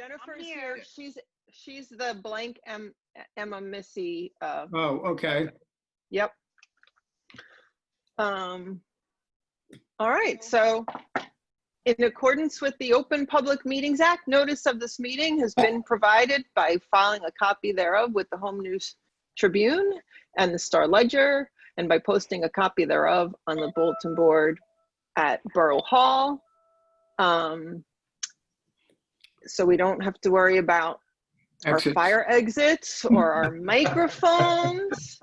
Jennifer's here. She's the blank Emma Missy. Oh, okay. Yep. All right, so in accordance with the Open Public Meetings Act, notice of this meeting has been provided by filing a copy thereof with the Home News Tribune and the Star Ledger, and by posting a copy thereof on the bulletin board at Borough Hall. So we don't have to worry about our fire exits or our microphones.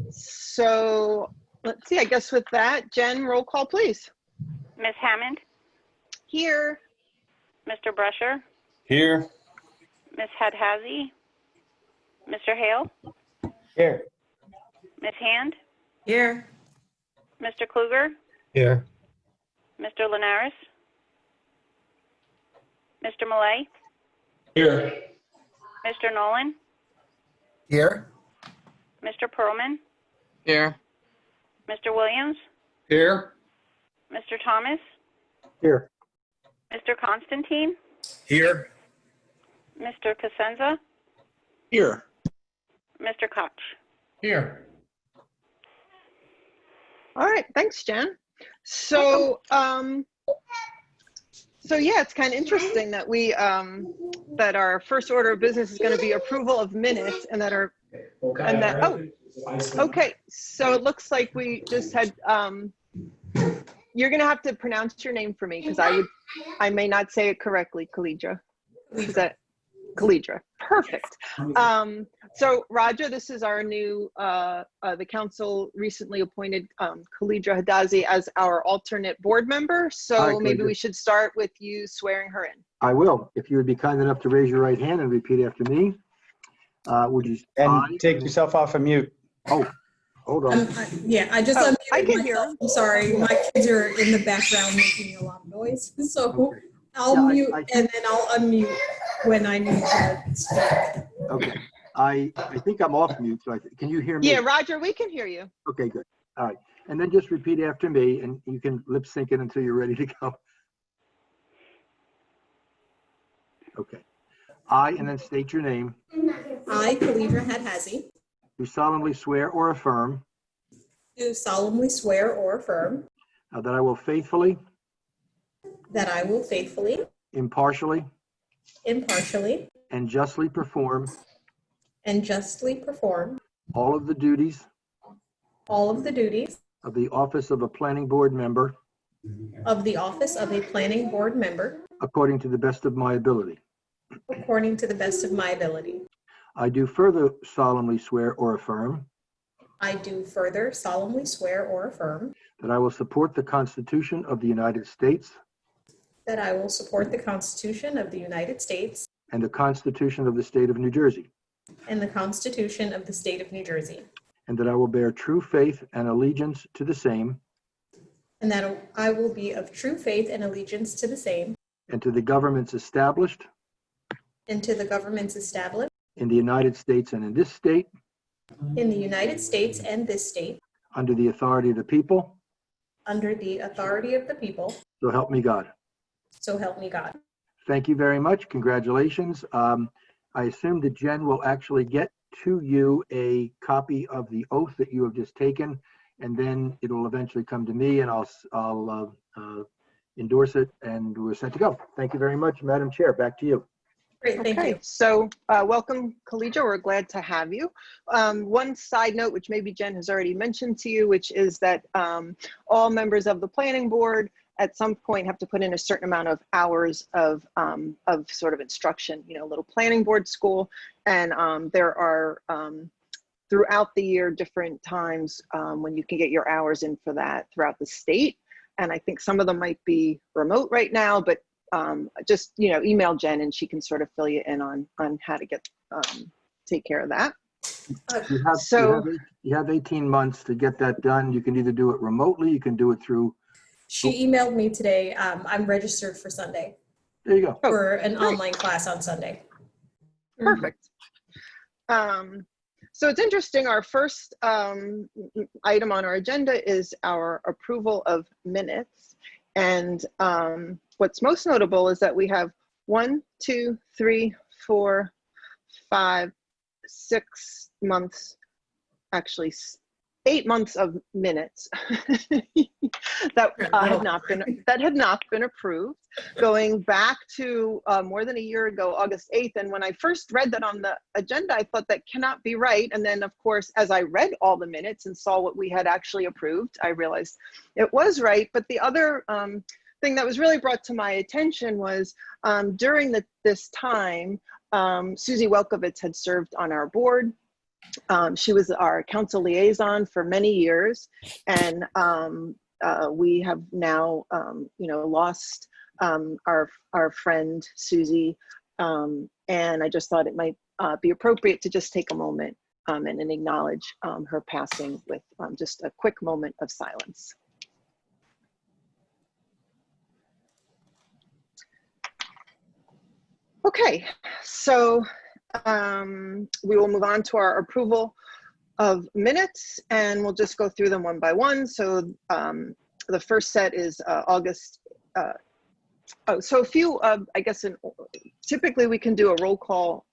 So let's see, I guess with that, Jen, roll call, please. Ms. Hammond? Here. Mr. Brusher? Here. Ms. Hadhazi? Mr. Hale? Here. Ms. Hand? Here. Mr. Kluger? Here. Mr. Linares? Mr. Millay? Here. Mr. Nolan? Here. Mr. Perlman? Here. Mr. Williams? Here. Mr. Thomas? Here. Mr. Constantine? Here. Mr. Cosenza? Here. Mr. Koch? Here. All right, thanks, Jen. So, so yeah, it's kind of interesting that we that our first order of business is going to be approval of minutes, and that our okay. So it looks like we just had. You're going to have to pronounce your name for me because I may not say it correctly. Kalidra. Is that Kalidra? Perfect. So Roger, this is our new, the council recently appointed Kalidra Hadhazi as our alternate board member. So Hi, maybe we should start with you swearing her in. I will. If you would be kind enough to raise your right hand and repeat after me. Would you? And take yourself off of mute. Oh, hold on. Yeah, I just unmuted I can myself. hear. I'm sorry, my kids are in the background making a lot of noise. So Okay. I'll Yeah, mute I and then I'll unmute when I need to speak. Okay. I think I'm off mute. So can you hear me? Yeah, Roger, we can hear you. Okay, good. All right. And then just repeat after me, and you can lip sync it until you're ready to go. Okay. And then state your name. I, Kalidra Hadhazi, Do solemnly swear or affirm do solemnly swear or affirm that I will faithfully, that I will faithfully, impartially, impartially, and justly perform and justly perform all of the duties all of the duties of the office of a planning board member of the office of a planning board member according to the best of my ability. according to the best of my ability. I do further solemnly swear or affirm I do further solemnly swear or affirm that I will support the Constitution of the United States that I will support the Constitution of the United States and the Constitution of the State of New Jersey, and the Constitution of the State of New Jersey, and that I will bear true faith and allegiance to the same and that I will be of true faith and allegiance to the same and to the governments established and to the governments established in the United States and in this state in the United States and this state under the authority of the people, under the authority of the people, so help me God. so help me God. Thank you very much. Congratulations. I assume that Jen will actually get to you a copy of the oath that you have just taken, and then it will eventually come to me, and I'll endorse it, and we're set to go. Thank you very much, Madam Chair. Back to you. Great, thank you. So welcome, Kalidra. We're glad to have you. One side note, which maybe Jen has already mentioned to you, which is that all members of the planning board at some point have to put in a certain amount of hours of sort of instruction, you know, little planning board school. And there are throughout the year different times when you can get your hours in for that throughout the state. And I think some of them might be remote right now, but just, you know, email Jen and she can sort of fill you in on how to get take care of that. You have 18 months to get that done. You can either do it remotely, you can do it through. She emailed me today. I'm registered for Sunday. There you go. For an online class on Sunday. Perfect. So it's interesting. Our first item on our agenda is our approval of minutes. And what's most notable is that we have 1, 2, 3, 4, 5, 6 months, actually 8 months of minutes that had not been approved, going back to more than a year ago, August 8th. And when I first read that on the agenda, I thought that cannot be right. And then, of course, as I read all the minutes and saw what we had actually approved, I realized it was right. But the other thing that was really brought to my attention was during this time, Susie Welkowitz had served on our board. She was our council liaison for many years, and we have now, lost our friend Susie, and I just thought it might be appropriate to just take a moment and acknowledge her passing with just a quick moment of silence. Okay, so we will move on to our approval of minutes, and we'll just go through them one by one. So the first set is August. So a few, I guess, typically we can do a roll call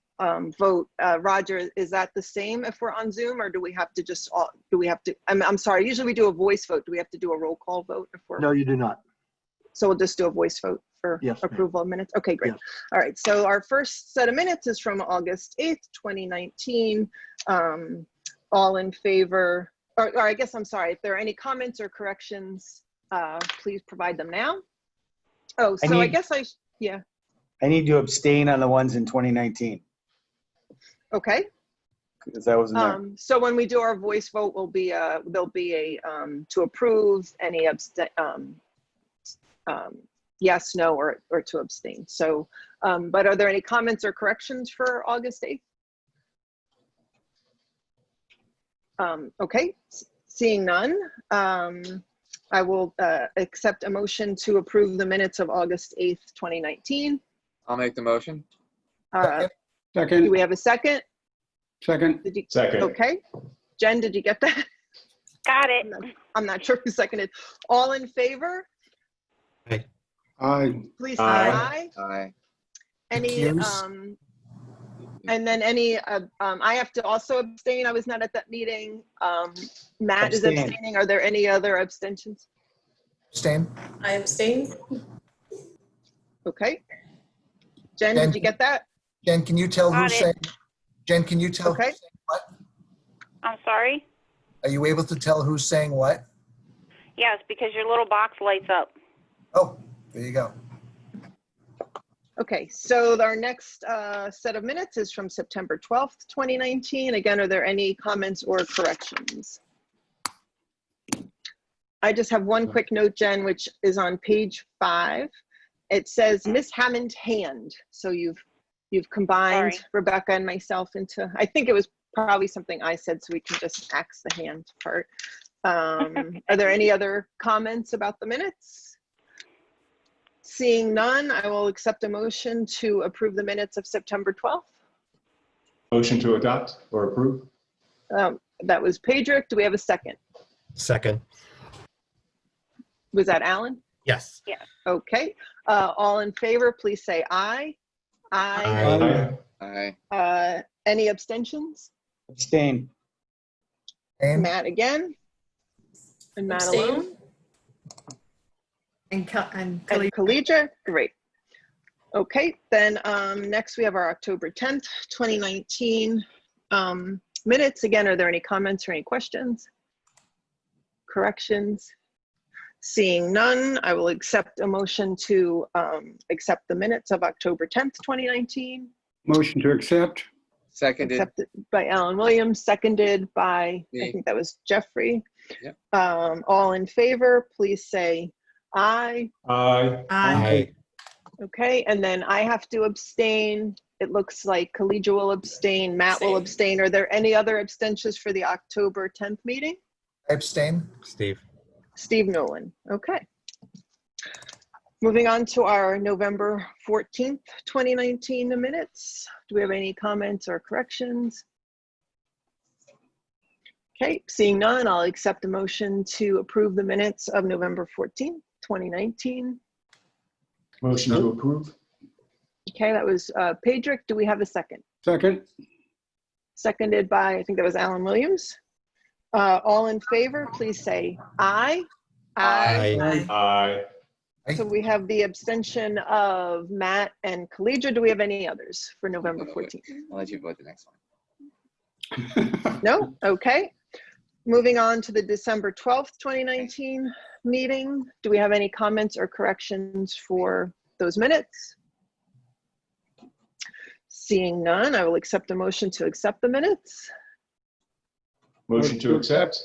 vote. Roger, is that the same if we're on Zoom, or do we have to just, I'm sorry, usually we do a voice vote. Do we have to do a roll call vote if we're? No, you do not. So we'll just do a voice vote for Yes, approval of minutes? Okay, great. Yes. All right, so our first set of minutes is from August 8th, 2019. All in favor, or I guess, I'm sorry, if there are any comments or corrections, please provide them now. Oh, so I guess yeah. I need to abstain on the ones in 2019 Okay. because I wasn't there. So when we do our voice vote, there'll be a to approve, any yes, no, or to abstain. So, but are there any comments or corrections for August 8th? Okay, seeing none, I will accept a motion to approve the minutes of August 8th, 2019. I'll make the motion. Do Second, we have a second? second, Second. Okay. Jen, did you get that? Got it. I'm not sure who seconded. All in favor? aye. Please say Aye. aye. Aye. Any, and then any, I have to also abstain. I was not at that meeting. Matt is Abstain. abstaining. Are there any other abstentions? Abstain. I abstain. Okay. Jen, did you get that? Jen, can you tell Got who's it. saying? Jen, can you tell Okay. who's saying what? I'm sorry? Are you able to tell who's saying what? Yes, because your little box lights up. Oh, there you go. Okay, so our next set of minutes is from September 12th, 2019. Again, are there any comments or corrections? I just have one quick note, Jen, which is on page 5. It says Miss Hammond hand. So you've combined Sorry. Rebecca and myself into, I think it was probably something I said, so we can just axe the hand part. Are there any other comments about the minutes? Seeing none, I will accept a motion to approve the minutes of September 12th. Motion to adopt or approve? That was Pedrick. Do we have a second? Second. Was that Alan? Yes. Okay. All in favor, please say aye. Aye. Aye. Any abstentions? Abstain. And Matt again. And Matt Abstain. alone. And And Collegia, great. Okay, then next we have our October 10th, 2019 minutes. Again, are there any comments or any questions? Corrections? Seeing none, I will accept a motion to accept the minutes of October 10th, 2019. Motion to accept. Seconded. Accepted by Alan Williams, seconded by, Me. I think that was Jeffrey. Yep. All in favor, please say aye. Aye. Aye. Okay, and then I have to abstain. It looks like Collegia will abstain, Matt will abstain. Are there any other abstentions for the October 10th meeting? I abstain. Steve. Steve Nolan, okay. Moving on to our November 14th, 2019 minutes. Do we have any comments or corrections? Okay, seeing none, I'll accept a motion to approve the minutes of November 14th, 2019. Motion to approve? Okay, that was Pedrick. Do we have a second? Second. Seconded by, I think that was Alan Williams. All in favor, please say aye. Aye. Aye. So we have the abstention of Matt and Collegia. Do we have any others for November 14th? I'll let you vote the next one. No? Okay. Moving on to the December 12th, 2019 meeting. Do we have any comments or corrections for those minutes? Seeing none, I will accept a motion to accept the minutes. Motion to accept?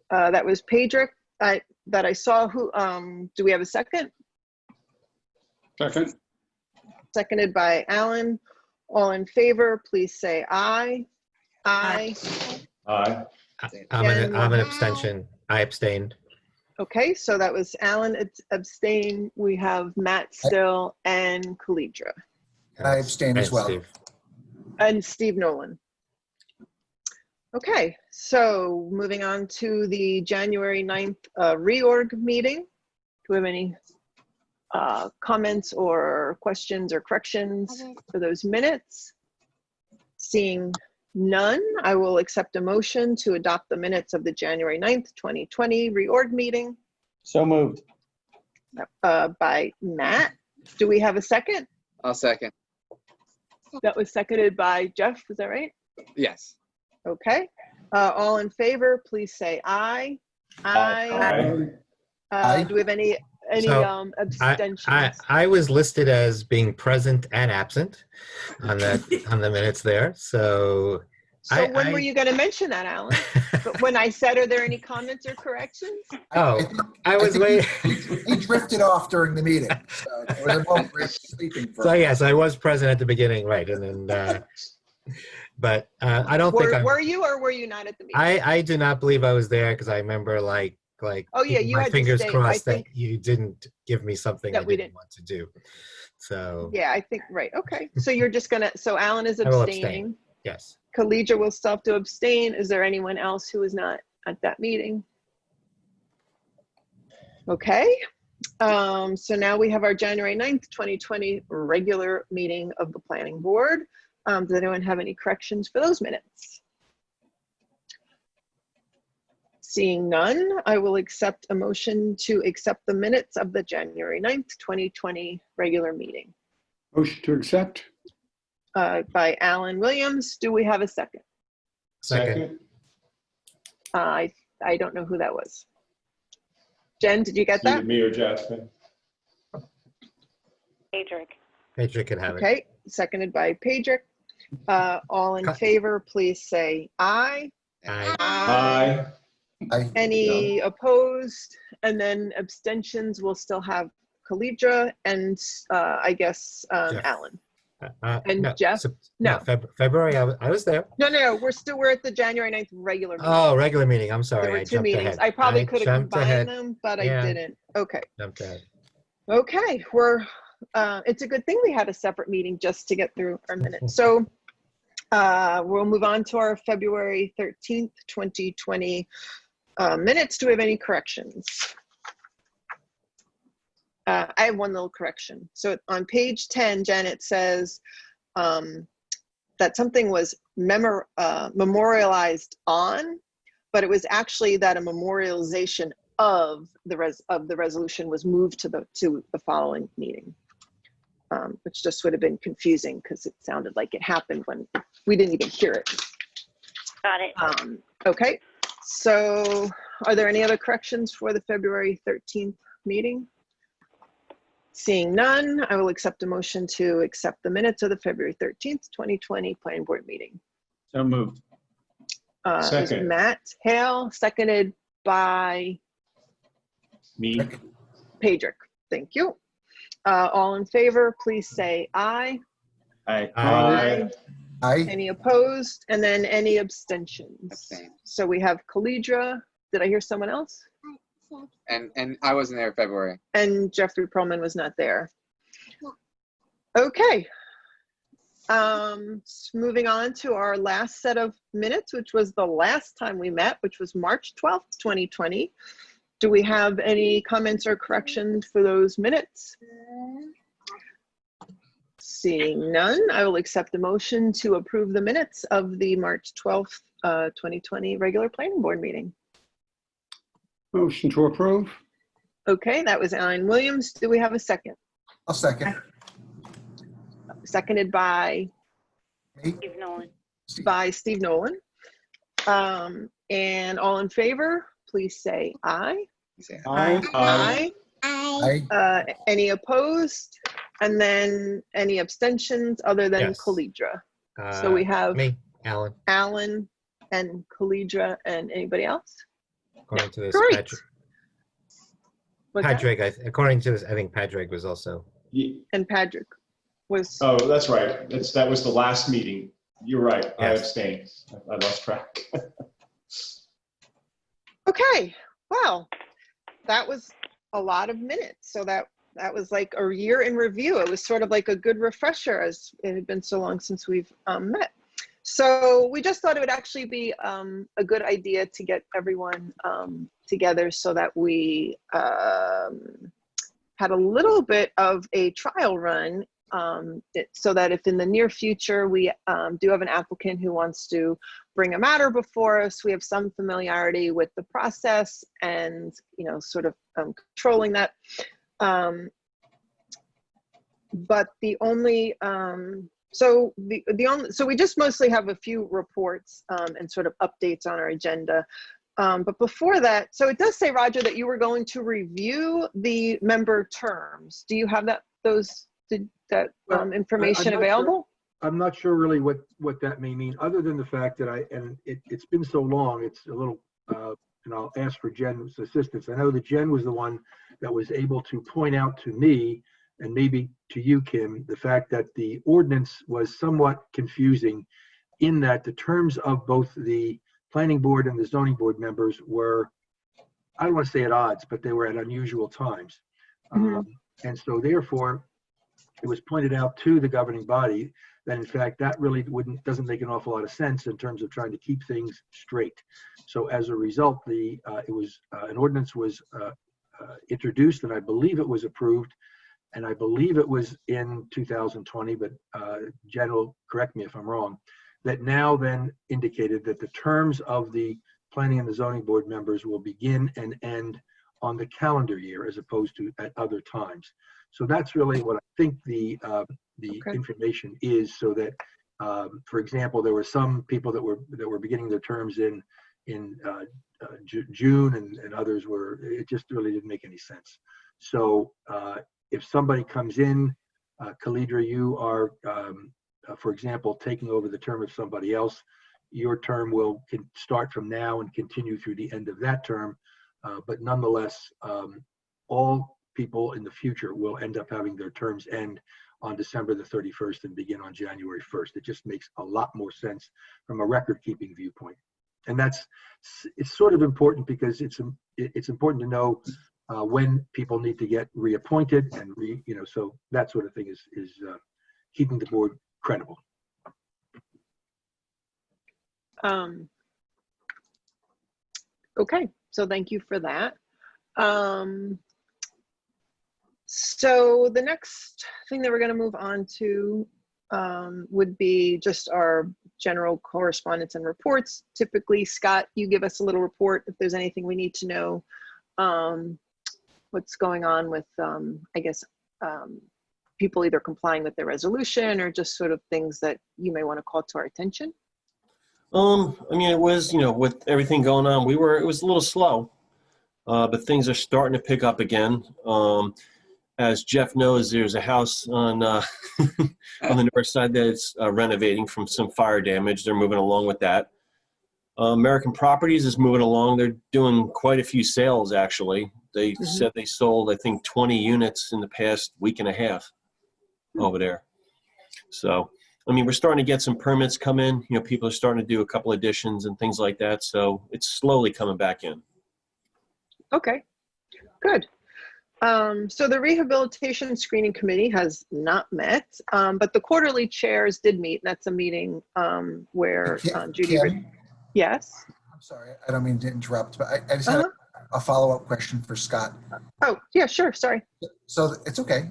That was Pedrick that I saw. Who? Do we have a second? Second. Seconded by Alan. All in favor, please say aye. Aye. Aye. I'm an abstention. I abstained. Okay, so that was Alan abstain. We have Matt Still and Collegia. I abstain as And well. Steve. And Steve Nolan. Okay, so moving on to the January 9th reorg meeting. Do we have any comments or questions or corrections for those minutes? Seeing none, I will accept a motion to adopt the minutes of the January 9th, 2020 reorg meeting So moved. by Matt. Do we have a second? I'll second. That was seconded by Jeff, is that right? Yes. Okay. All in favor, please say aye. Aye. Aye. Do we have any So, abstentions? I was listed as being present and absent on the minutes there. So So when were you going to mention that, Alan? But when I said, are there any comments or corrections? Oh, I was think waiting. He drifted off during the meeting. So there was a moment where he was sleeping for So a yes, I was present at the beginning, right? And then, but I don't think Were you or were you not at the meeting? I do not believe I was there because I remember like Oh, yeah, keeping you my had to fingers stay. I crossed that think- you didn't give me something That I we didn't didn't. want to do. So Yeah, I think, right. Okay. So you're just going to, so Alan is I will abstaining. abstain. Yes. Collegia will still have to abstain. Is there anyone else who is not at that meeting? Okay. So now we have our January 9th, 2020 regular meeting of the planning board. Does anyone have any corrections for those minutes? Seeing none, I will accept a motion to accept the minutes of the January 9th, 2020 regular meeting. Motion to accept. By Alan Williams. Do we have a second? Second. I don't know who that was. Jen, did you get It's either that? me or Jasmine. Pedrick. Pedrick can have it. Okay, seconded by Pedrick. All in favor, please say aye. Aye. Aye. Any opposed? And then abstentions will still have Collegia and I guess Jeff. Alan. And no, Jeff? No. February, I was there. No, we're at the January 9th regular meeting. Oh, regular meeting. I'm sorry. There were I two jumped meetings. ahead. I probably could have jumped combined ahead. them, but Yeah. I didn't. Okay. Jumped ahead. Okay, it's a good thing we had a separate meeting just to get through our minutes. So we'll move on to our February 13th, 2020 minutes. Do we have any corrections? I have one little correction. So on page 10, Jen, it says that something was memorialized on, but it was actually that a memorialization of the resolution was moved to the following meeting, which just would have been confusing because it sounded like it happened when we didn't even hear it. Got it. Okay, so are there any other corrections for the February 13th meeting? Seeing none, I will accept a motion to accept the minutes of the February 13th, 2020 planning board meeting. So moved. It was Second. Matt Hale, seconded by Me. Pedrick. Thank you. All in favor, please say aye. Aye. Aye. Aye. Any opposed? And then any abstentions? Abstain. So we have Collegia. Did I hear someone else? And I wasn't there in February. And Jeffrey Perlman was not there. Okay. Moving on to our last set of minutes, which was the last time we met, which was March 12th, 2020. Do we have any comments or corrections for those minutes? Seeing none, I will accept the motion to approve the minutes of the March 12th, 2020 regular planning board meeting. Motion to approve? Okay, that was Alan Williams. Do we have a second? I'll second. Seconded by Me? Steve Nolan. Steve Nolan. And all in favor, please say aye. You say Aye. Aye. Aye. Any opposed? And then any abstentions other than Yes. Khalidra? So we have Me, Alan, Alan and Khalidra and anybody else? according to this. Great. Patrick, What's that? according to this, I think Patrick was also. And Patrick was, Oh, that's right. That was the last meeting. You're right. I Yes. abstained. I lost track. okay, well, that was a lot of minutes. So that was like a year in review. It was sort of like a good refresher as it had been so long since we've met. So we just thought it would actually be a good idea to get everyone together so that we had a little bit of a trial run so that if in the near future we do have an applicant who wants to bring a matter before us, we have some familiarity with the process and, you know, sort of controlling that. But the only, so we just mostly have a few reports and sort of updates on our agenda. But before that, so it does say, Roger, that you were going to review the member terms. Do you have information available? I'm not sure really what that may mean, other than the fact that it's been so long, it's a little, and I'll ask for Jen's assistance. I know that Jen was the one that was able to point out to me, and maybe to you, Kim, the fact that the ordinance was somewhat confusing in that the terms of both the planning board and the zoning board members were, I don't want to say at odds, but they were at unusual times. And so therefore, it was pointed out to the governing body that in fact that really doesn't make an awful lot of sense in terms of trying to keep things straight. So as a result, an ordinance was introduced, and I believe it was approved, and I believe it was in 2020, but Jen will correct me if I'm wrong, that now then indicated that the terms of the planning and the zoning board members will begin and end on the calendar year as opposed to at other times. So that's really what I think the information is, so that, for example, there were some people that were beginning their terms in June, and others were, it just really didn't make any sense. So if somebody comes in, Khalidra, you are, for example, taking over the term of somebody else, your term can start from now and continue through the end of that term. But nonetheless, all people in the future will end up having their terms end on December the 31st and begin on January 1st. It just makes a lot more sense from a record-keeping viewpoint. And it's sort of important because it's important to know when people need to get reappointed and so that sort of thing is keeping the board credible. Okay, so thank you for that. So the next thing that we're going to move on to would be just our general correspondence and reports. Typically, Scott, you give us a little report if there's anything we need to know. What's going on with, I guess, people either complying with their resolution or just sort of things that you may want to call to our attention. I mean, it was, with everything going on, it was a little slow, but things are starting to pick up again. As Jeff knows, there's a house on on the north side that's renovating from some fire damage. They're moving along with that. American Properties is moving along. They're doing quite a few sales, actually. They said they sold, I think, 20 units in the past week and a half over there. So, I mean, we're starting to get some permits come in. People are starting to do a couple additions and things like that. So it's slowly coming back in. Okay, good. So the Rehabilitation Screening Committee has not met, but the quarterly chairs did meet. That's a meeting where Judy. Kim? Yes. I'm sorry, I don't mean to interrupt, but I just had a follow-up question for Scott. Oh, yeah, sure. Sorry. So it's okay.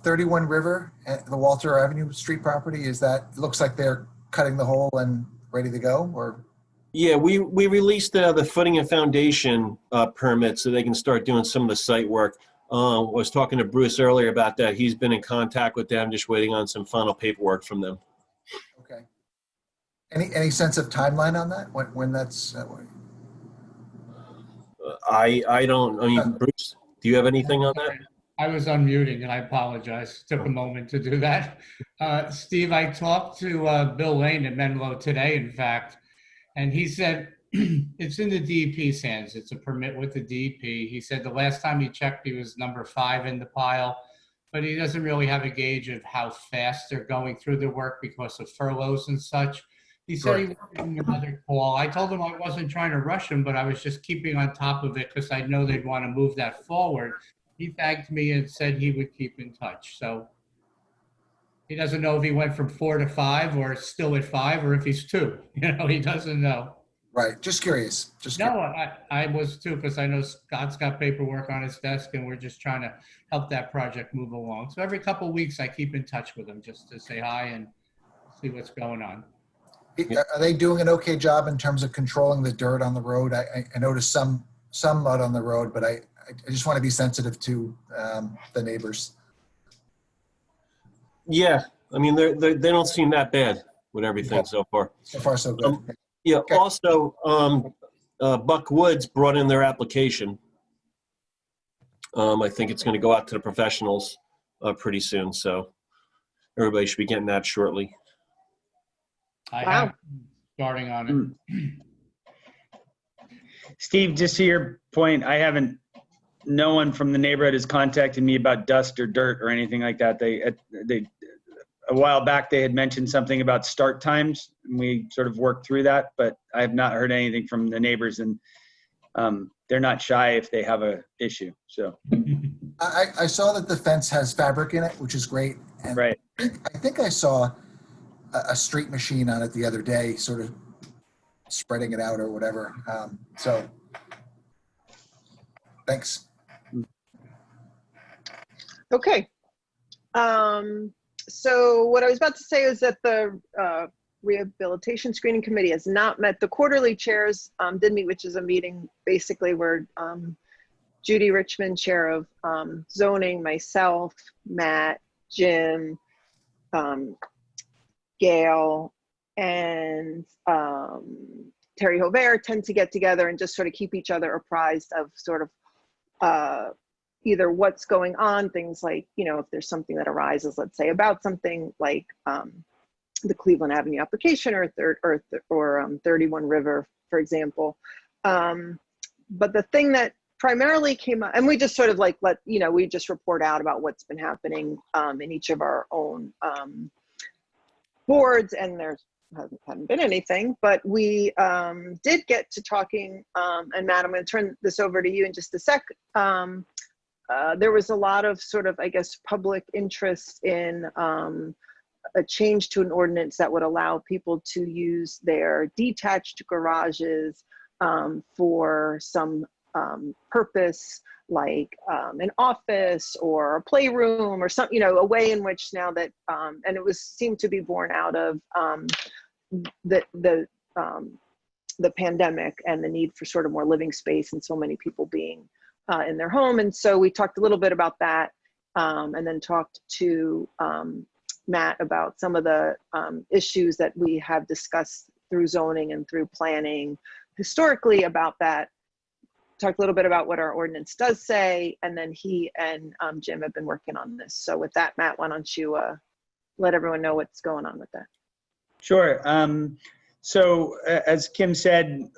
31 River, the Walter Avenue Street property, it looks like they're cutting the hole and ready to go, or? Yeah, we released the footing and foundation permit so they can start doing some of the site work. Was talking to Bruce earlier about that. He's been in contact with them, just waiting on some final paperwork from them. Okay. Any sense of timeline on that? When that's? I don't. I mean, Bruce, do you have anything on that? I was unmuting and I apologize. Took a moment to do that. Steve, I talked to Bill Lane at Menlo today, in fact, and he said it's in the DEP's hands. It's a permit with the DEP. He said the last time he checked, he was number 5 in the pile, but he doesn't really have a gauge of how fast they're going through the work because of furloughs and such. He said he was getting another call. I told him I wasn't trying to rush him, but I was just keeping on top of it because I know they'd want to move that forward. He thanked me and said he would keep in touch. So he doesn't know if he went from 4 to 5 or still at 5 or if he's 2. You know, he doesn't know. Right. Just curious. No, I was too, because I know Scott's got paperwork on his desk and we're just trying to help that project move along. So every couple of weeks I keep in touch with him just to say hi and see what's going on. Are they doing an okay job in terms of controlling the dirt on the road? I noticed some mud on the road, but I just want to be sensitive to the neighbors. Yeah, I mean, they don't seem that bad with everything so far. So far, so good. Yeah. Okay. Also, Buck Woods brought in their application. I think it's going to go out to the professionals pretty soon, so everybody should be getting that shortly. I have starting on it. Steve, just to your point, no one from the neighborhood has contacted me about dust or dirt or anything like that. They a while back, they had mentioned something about start times, and we sort of worked through that, but I have not heard anything from the neighbors, and they're not shy if they have a issue. So I saw that the fence has fabric in it, which is great. And right. I think I saw a street machine on it the other day, sort of spreading it out or whatever. So thanks. Okay. So what I was about to say is that the Rehabilitation Screening Committee has not met. The quarterly chairs did meet, which is a meeting basically where Judy Richmond, chair of zoning, myself, Matt, Jim, Gail, and Terry Hover tend to get together and just sort of keep each other apprised of sort of either what's going on, things like, you know, if there's something that arises, let's say about something like the Cleveland Avenue application or 31 River, for example. But the thing that primarily came up, and we just sort of like we just report out about what's been happening in each of our own boards, and there hasn't been anything, but we did get to talking, and Matt, I'm going to turn this over to you in just a sec. There was a lot of sort of, I guess, public interest in a change to an ordinance that would allow people to use their detached garages for some purpose, like an office or a playroom or something, a way in which now that, and it seemed to be born out of the pandemic and the need for sort of more living space and so many people being in their home. And so we talked a little bit about that, and then talked to Matt about some of the issues that we have discussed through zoning and through planning historically about that. Talked a little bit about what our ordinance does say, and then he and Jim have been working on this. So with that, Matt, why don't you let everyone know what's going on with that? Sure. So as Kim said,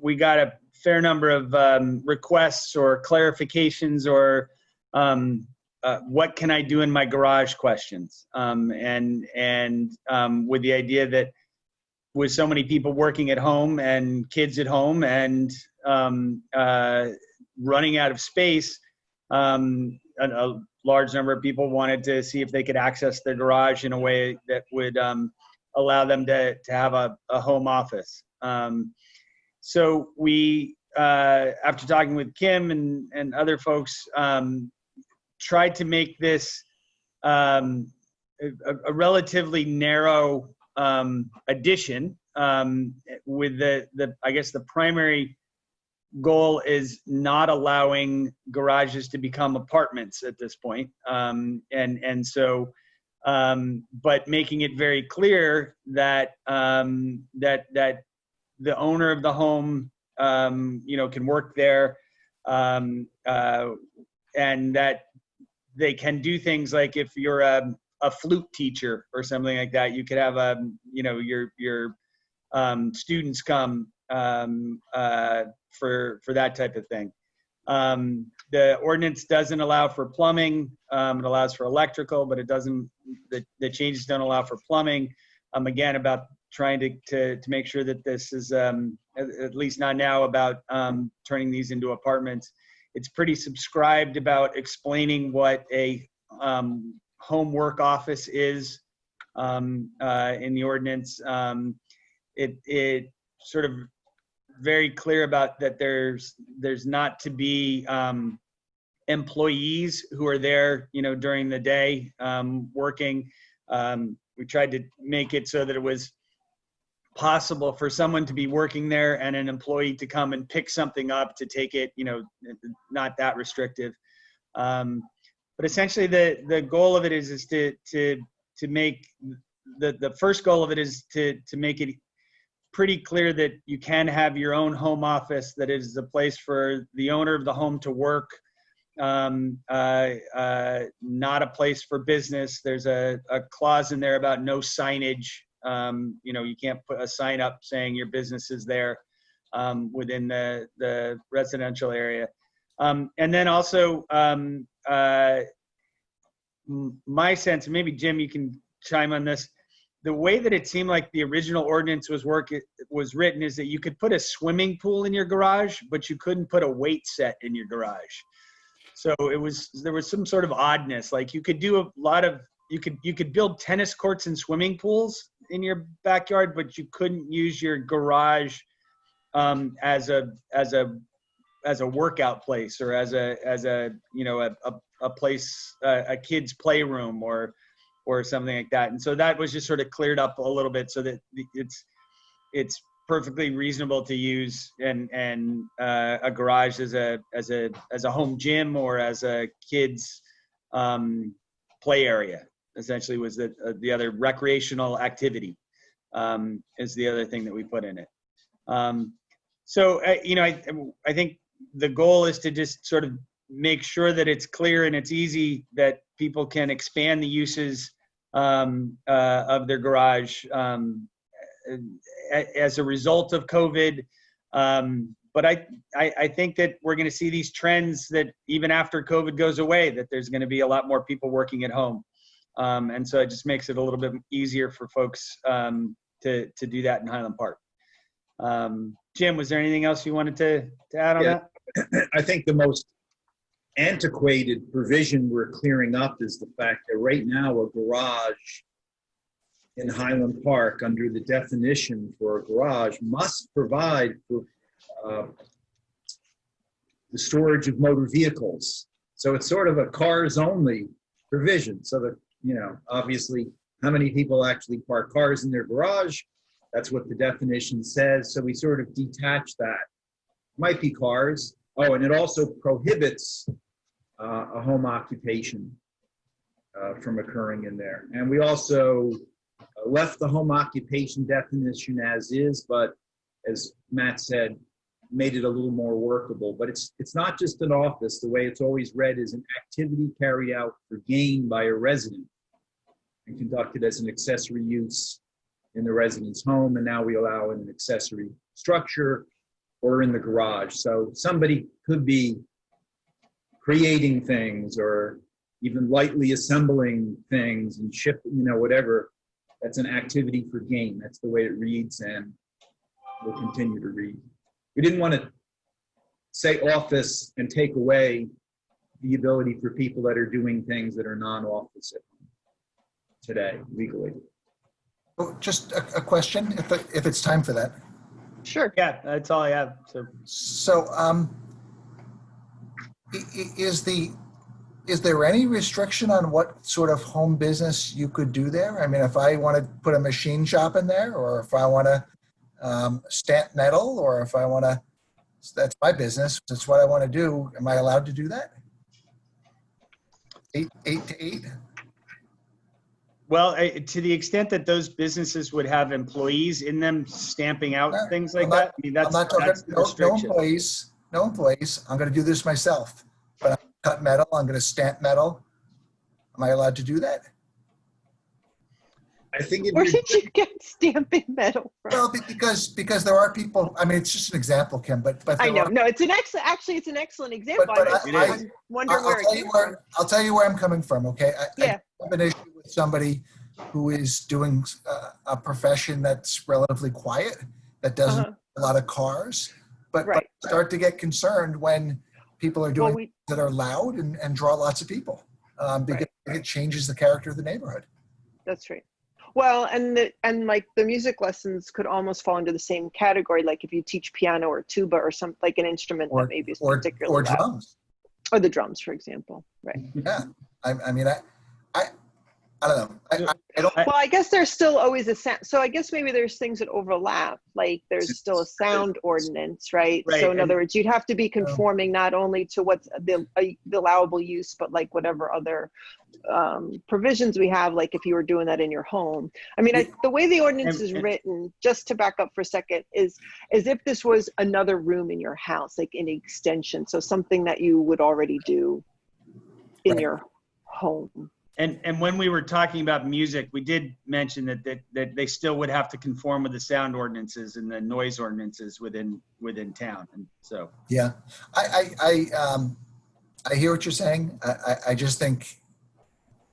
we got a fair number of requests or clarifications or what can I do in my garage questions. And with the idea that with so many people working at home and kids at home and running out of space, a large number of people wanted to see if they could access their garage in a way that would allow them to have a home office. So we after talking with Kim and other folks, tried to make this a relatively narrow addition, with I guess the primary goal is not allowing garages to become apartments at this point. But making it very clear that that the owner of the home, can work there, and that they can do things like, if you're a flute teacher or something like that, you could have your students come for that type of thing. The ordinance doesn't allow for plumbing. It allows for electrical, but it doesn't. The changes don't allow for plumbing. Again, about trying to make sure that this is, at least not now, about turning these into apartments. It's pretty subscribed about explaining what a home work office is in the ordinance. It sort of very clear about that there's not to be employees who are there, during the day working. We tried to make it so that it was possible for someone to be working there and an employee to come and pick something up to take it, not that restrictive. But essentially the goal of it is to make the first goal of it is to make it pretty clear that you can have your own home office, that is a place for the owner of the home to work, not a place for business. There's a clause in there about no signage. You can't put a sign up saying your business is there within the residential area. And then also, my sense, and maybe Jim, you can chime on this, the way that it seemed like the original ordinance was written is that you could put a swimming pool in your garage, but you couldn't put a weight set in your garage. So there was some sort of oddness. Like you could do a lot of, you could build tennis courts and swimming pools in your backyard, but you couldn't use your garage as a workout place, or as a place, a kid's playroom or something like that. And so that was just sort of cleared up a little bit, so that it's perfectly reasonable to use a garage as a home gym or as a kid's play area. Essentially, was the other recreational activity is the other thing that we put in it. So I think the goal is to just sort of make sure that it's clear and it's easy, that people can expand the uses of their garage as a result of COVID. But I think that we're going to see these trends that even after COVID goes away, that there's going to be a lot more people working at home. And so it just makes it a little bit easier for folks to do that in Highland Park. Jim, was there anything else you wanted to add on that? I think the most antiquated provision we're clearing up is the fact that right now a garage in Highland Park, under the definition for a garage, must provide for the storage of motor vehicles. So it's sort of a cars only provision. So that, obviously how many people actually park cars in their garage, that's what the definition says. So we sort of detach that. Might be cars. Oh, and it also prohibits a home occupation from occurring in there. And we also left the home occupation definition as is, but as Matt said, made it a little more workable. But it's not just an office. The way it's always read is an activity carried out for gain by a resident and conducted as an accessory use in the resident's home. And now we allow an accessory structure or in the garage. So somebody could be creating things or even lightly assembling things and shipping, whatever. That's an activity for gain. That's the way it reads and will continue to read. We didn't want to say office and take away the ability for people that are doing things that are non-office today legally. Oh, just a question, if it's time for that. Sure. Yeah, that's all I have. So So, is there any restriction on what sort of home business you could do there? I mean, if I want to put a machine shop in there, or if I want to stamp metal, or if I want to, that's my business. That's what I want to do. Am I allowed to do that? 8 to 8? well, to the extent that those businesses would have employees in them stamping out things like that, I mean, I'm not talking, that's the no restriction. employees, no employees. I'm going to do this myself. But I'm gonna cut metal, I'm going to stamp metal. Am I allowed to do that? I think if Where you're, did you get stamping metal from? Well, because there are people, I mean, it's just an example, Kim, but I there know. are- No, it's an excellent. Actually, it's an excellent example. But I'm wondering where it came from. I'll tell you where I'm coming from, okay? I Yeah. have an issue with somebody who is doing a profession that's relatively quiet, that doesn't have a lot of cars, but Right. start to get concerned when people are doing Well, things that are loud and draw lots of people, because it changes the character of the neighborhood. That's right. Well, and like the music lessons could almost fall into the same category. Like if you teach piano or tuba or some like an instrument that maybe is particularly loud. Drums. Or the drums, for example. Right. Yeah. I mean, I don't know. I don't. Well, I guess there's still always a sound. So I guess maybe there's things that overlap. Like there's still a sound ordinance, right? Right, So in and- other words, you'd have to be conforming not only to what's the allowable use, but like whatever other provisions we have, like if you were doing that in your home. I mean, the way the ordinance is written, just to back up for a second, is as if this was another room in your house, like an extension. So something that you would already do in your home. And when we were talking about music, we did mention that they still would have to conform with the sound ordinances and the noise ordinances within town. And so Yeah, I hear what you're saying. I just think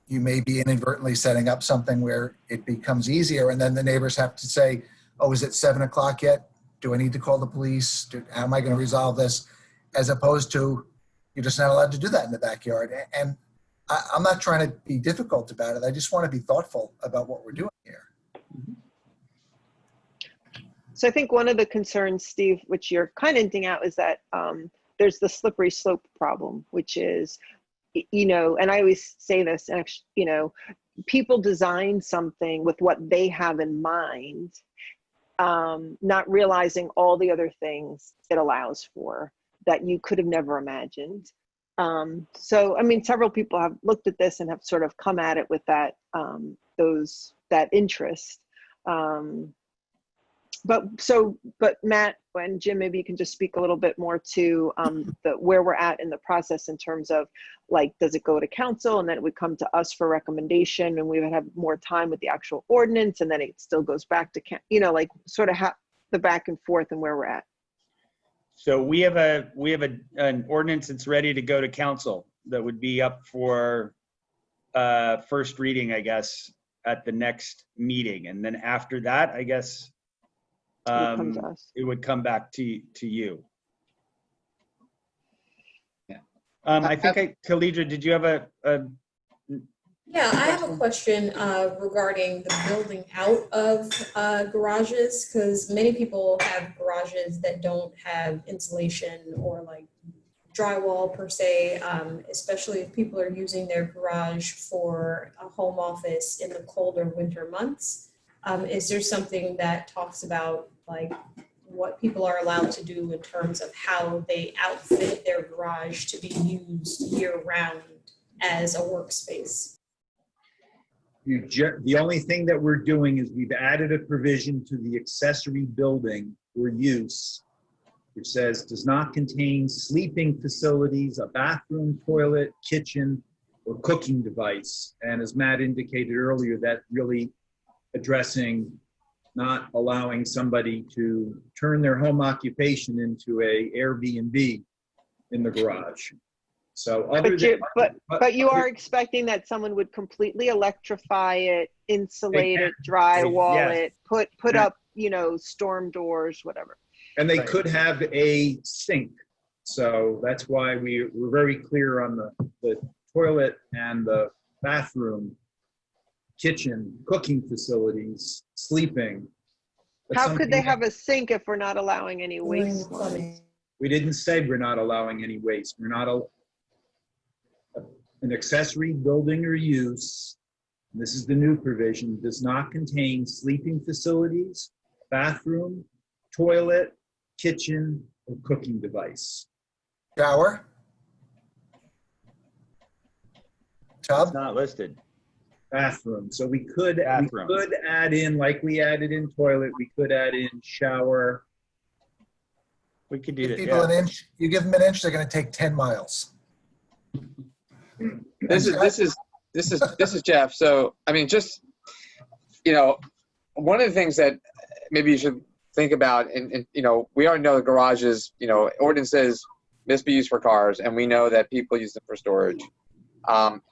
you may be inadvertently setting up something where it becomes easier, and then the neighbors have to say, "Oh, is it 7 o'clock yet? Do I need to call the police? How am I going to resolve this?" As opposed to, you're just not allowed to do that in the backyard. And I'm not trying to be difficult about it. I just want to be thoughtful about what we're doing here. So I think one of the concerns, Steve, which you're kind of hinting out, is that there's the slippery slope problem, which is, and I always say this, people design something with what they have in mind, not realizing all the other things it allows for that you could have never imagined. So, I mean, several people have looked at this and have sort of come at it with that interest. But Matt and Jim, maybe you can just speak a little bit more to where we're at in the process in terms of, like, does it go to council and then it would come to us for recommendation, and we would have more time with the actual ordinance, and then it still goes back to, like sort of the back and forth and where we're at. So we have an ordinance that's ready to go to council that would be up for first reading, I guess, at the next meeting. And then after that, I guess it would come back to you. Yeah. I think Kalidra, did you have a Yeah, I have a question regarding the building out of garages, because many people have garages that don't have insulation or like drywall per se, especially if people are using their garage for a home office in the colder winter months. Is there something that talks about like what people are allowed to do in terms of how they outfit their garage to be used year round as a workspace? The only thing that we're doing is we've added a provision to the accessory building for use, which says does not contain sleeping facilities, a bathroom, toilet, kitchen, or cooking device. And as Matt indicated earlier, that really addressing not allowing somebody to turn their home occupation into a Airbnb in the garage. So but you are expecting that someone would completely electrify it, insulate it, drywall it, put up, storm doors, whatever. And they could have a sink. So that's why we're very clear on the toilet and the bathroom, kitchen, cooking facilities, sleeping. That's How could something they that- have a sink if we're not allowing any waste? We didn't say we're not allowing any waste. We're not, an accessory building or use, and this is the new provision, does not contain sleeping facilities, bathroom, toilet, kitchen, or cooking device. Shower? It's Tub? not listed. Bathroom. So we could Bathroom. add in, like we added in toilet, we could add in shower. We could do Give that, people yeah. an inch, you give them an inch, they're gonna take 10 miles. This is Jeff. So, I mean, just, one of the things that maybe you should think about, and we already know the garages, ordinance says must be used for cars, and we know that people use them for storage.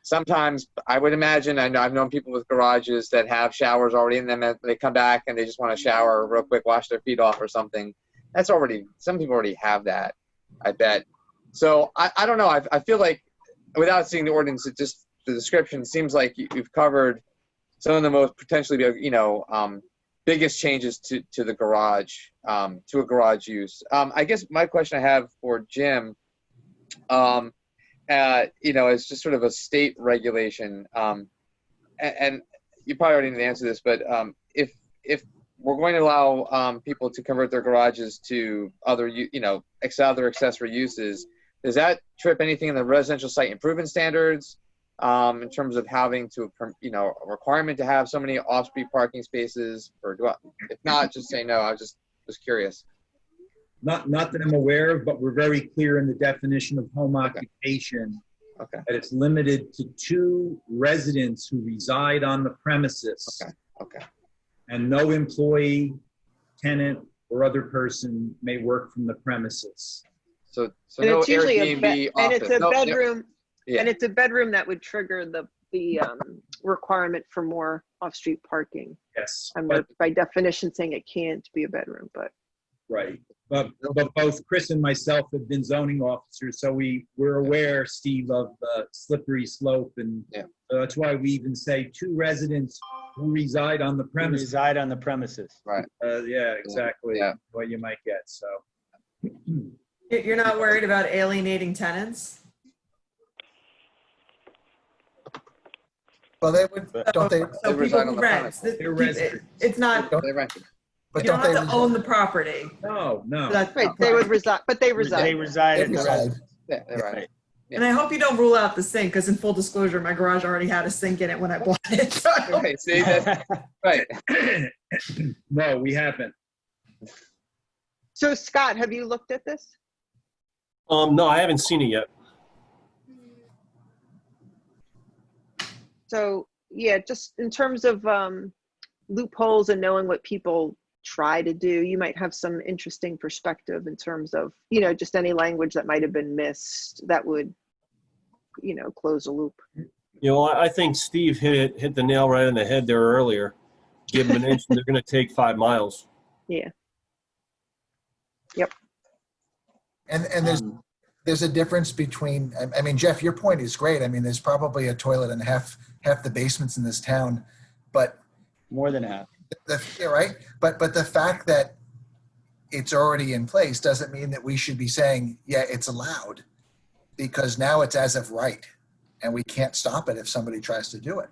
Sometimes I would imagine, I've known people with garages that have showers already in them, and they come back and they just want to shower real quick, wash their feet off or something. Some people already have that, I bet. So I don't know. I feel like, without seeing the ordinance, it just, the description seems like you've covered some of the most potentially, biggest changes to the garage, to a garage use. I guess my question I have for Jim, is just sort of a state regulation. And you probably already didn't answer this, but if we're going to allow people to convert their garages to other accessory uses, does that trip anything in the residential site improvement standards in terms of having to, a requirement to have so many off-street parking spaces? Or if not, just say no. I was just curious. Not that I'm aware of, but we're very clear in the definition of home occupation Okay. that it's limited to 2 residents who reside on the premises. Okay. And no employee, tenant, or other person may work from the premises. So And no it's usually Airbnb and office. it's a No, bedroom, yeah. and it's a bedroom that would trigger the requirement for more off-street parking. Yes. And But, we're by definition saying it can't be a bedroom, but right. But both Chris and myself have been zoning officers, so we're aware, Steve, of the slippery slope. And so that's why we even say 2 residents who reside on the premises. Reside on the premises. Right. Yeah, exactly. Yeah. What you might get, so. You're not worried about alienating tenants? Well, they would, don't they, So They people reside on who the rent, premises. They're residents. it's not, They rent it. but you don't don't they, have to own the property. No. That's right, they would reside, but they reside. They reside they at the reside. residence. Yeah, they're right. And I hope you don't rule out the sink, because in full disclosure, my garage already had a sink in it when I bought it. So I hope- Right, see, that's right. No, we haven't. So Scott, have you looked at this? No, I haven't seen it yet. So yeah, just in terms of loopholes and knowing what people try to do, you might have some interesting perspective in terms of, just any language that might have been missed that would, close a loop. I think Steve hit the nail right on the head there earlier. Give them an inch and they're going to take 5 miles. Yeah. Yep. and there's a difference between, I mean, Jeff, your point is great. I mean, there's probably a toilet in half the basements in this town, but More than half. yeah, right. But the fact that it's already in place doesn't mean that we should be saying, yeah, it's allowed, because now it's as of right, and we can't stop it if somebody tries to do it.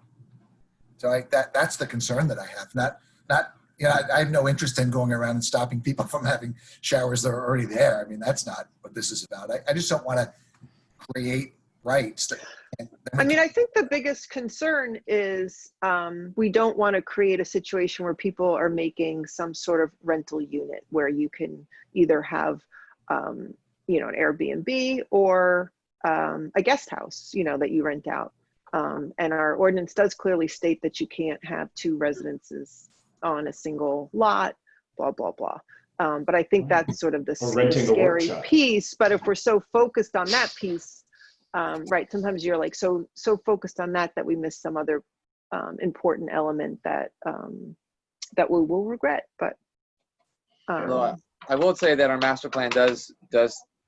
So that's the concern that I have. Not I have no interest in going around and stopping people from having showers that are already there. I mean, that's not what this is about. I just don't want to create rights that. I mean, I think the biggest concern is we don't want to create a situation where people are making some sort of rental unit where you can either have, an Airbnb or a guest house, that you rent out. And our ordinance does clearly state that you can't have 2 residences on a single lot, blah, blah, blah. But I think that's sort of the renting a scary workshop. piece. But if we're so focused on that piece, right, sometimes you're like so focused on that we miss some other important element that we will regret. But Well, I will say that our master plan does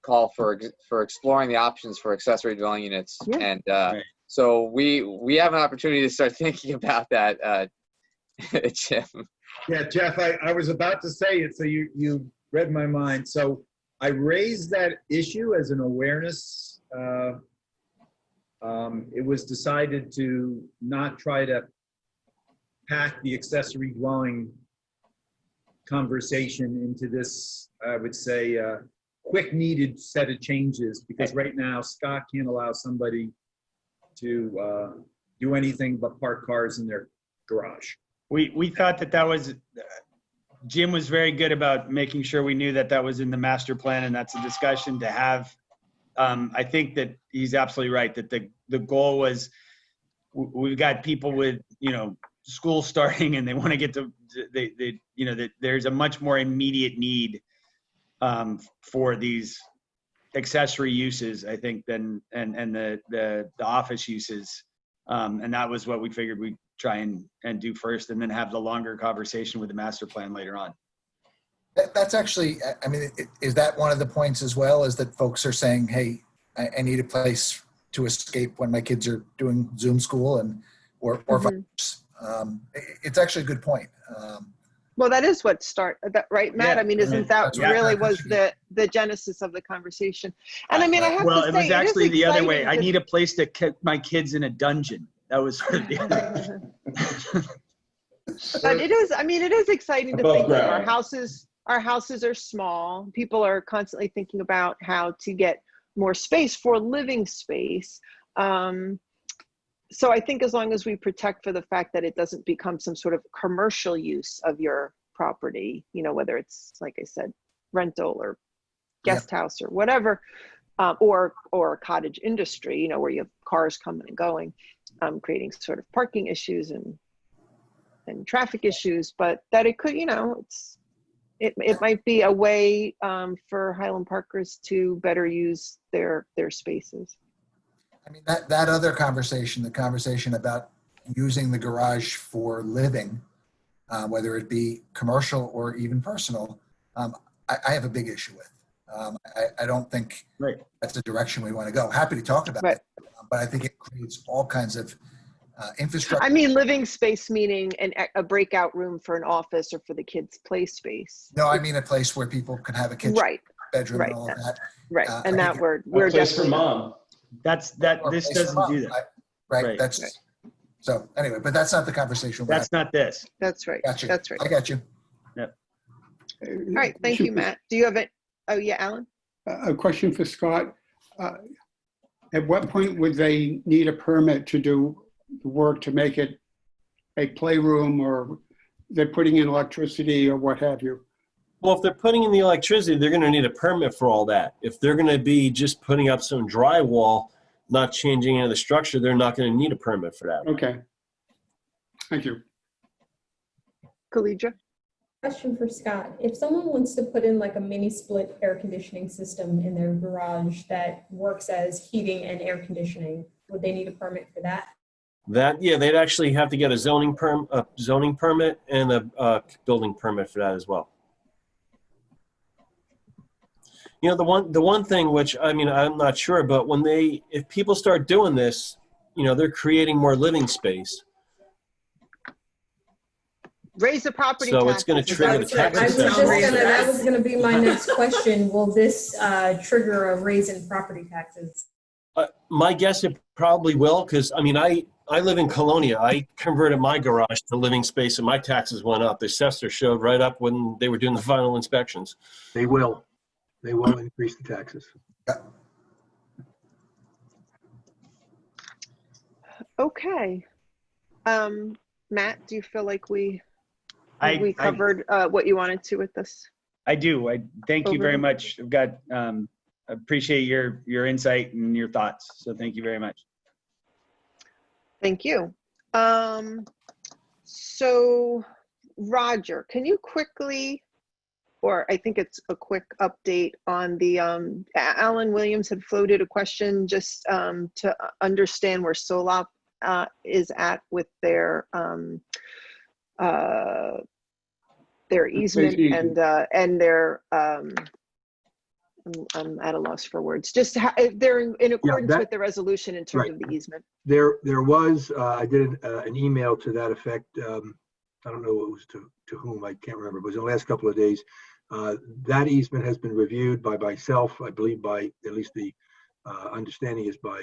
call for exploring the options for accessory dwelling units, Yeah. and Right. so we have an opportunity to start thinking about that, Jim. Yeah, Jeff, I was about to say it, so you read my mind. So I raised that issue as an awareness. It was decided to not try to pack the accessory dwelling conversation into this, I would say, quick needed set of changes, because right now Scott can't allow somebody to do anything but park cars in their garage. We thought that was, Jim was very good about making sure we knew that was in the master plan, and that's a discussion to have. I think that he's absolutely right, that the goal was, we've got people with, school starting and they want to get to, that there's a much more immediate need for these accessory uses, I think, than the office uses. And that was what we figured we'd try and do first, and then have the longer conversation with the master plan later on. That's actually, I mean, is that one of the points as well, is that folks are saying, hey, I need a place to escape when my kids are doing Zoom school or it's actually a good point. Well, that is what right, Matt? Yeah. I mean, isn't that really was the genesis of the conversation? And I mean, I have to say, it was actually the other way. I to- need a place to keep my kids in a dungeon. That was sort of the other. But it is, I mean, it is exciting to Above think that ground. our houses are small. People are constantly thinking about how to get more space for living space. So I think as long as we protect for the fact that it doesn't become some sort of commercial use of your property, whether it's, like I said, rental or guest house or whatever, or cottage industry, where you have cars coming and going, creating sort of parking issues and traffic issues, but that it could, it might be a way for Highland Parkers to better use their spaces. I mean, that other conversation, the conversation about using the garage for living, whether it be commercial or even personal, I have a big issue with. I don't think that's the direction we want to go. Happy to talk about it, but I think it creates all kinds of infrastructure. I mean, living space meaning a breakout room for an office or for the kids' play space. No, I mean a place where people can have a kitchen, bedroom, and all of that. Right, and that we're place for mom. This doesn't do that. Right. That's so anyway, but that's not the conversation. That's not this. That's right. Gotcha. That's right. I got you. Yep. All right. Thank you, Matt. Do you have it? Oh yeah, Alan. A question for Scott. At what point would they need a permit to do the work to make it a playroom, or they're putting in electricity or what have you? Well, if they're putting in the electricity, they're going to need a permit for all that. If they're going to be just putting up some drywall, not changing any of the structure, they're not going to need a permit for that. Okay. Thank you. Kalija? Question for Scott. If someone wants to put in like a mini split air conditioning system in their garage that works as heating and air conditioning, would they need a permit for that? Yeah, they'd actually have to get a zoning permit and a building permit for that as well. The one thing which, I mean, I'm not sure, but if people start doing this, they're creating more living space. Raise the property So taxes. it's going to trigger the tax. That was going to be my next question. Will this trigger a raise in property taxes? My guess, it probably will, because I mean, I live in Colonia. I converted my garage to living space, and my taxes went up. The assessor showed right up when they were doing the final inspections. They will increase the taxes. Okay. Matt, do you feel like we covered what you wanted to with this? I do. I thank you very much. I've got appreciate your insight and your thoughts. So thank you very much. Thank you. So Roger, can you quickly, or I think it's a quick update on the, Alan Williams had floated a question just to understand where Solop is at with their easement and their, I'm at a loss for words. Just they're in accordance with the resolution in terms of the easement. There was, I did an email to that effect I don't know what it was to whom, I can't remember, it was in the last couple of days. That easement has been reviewed by myself, I believe by, at least the understanding is by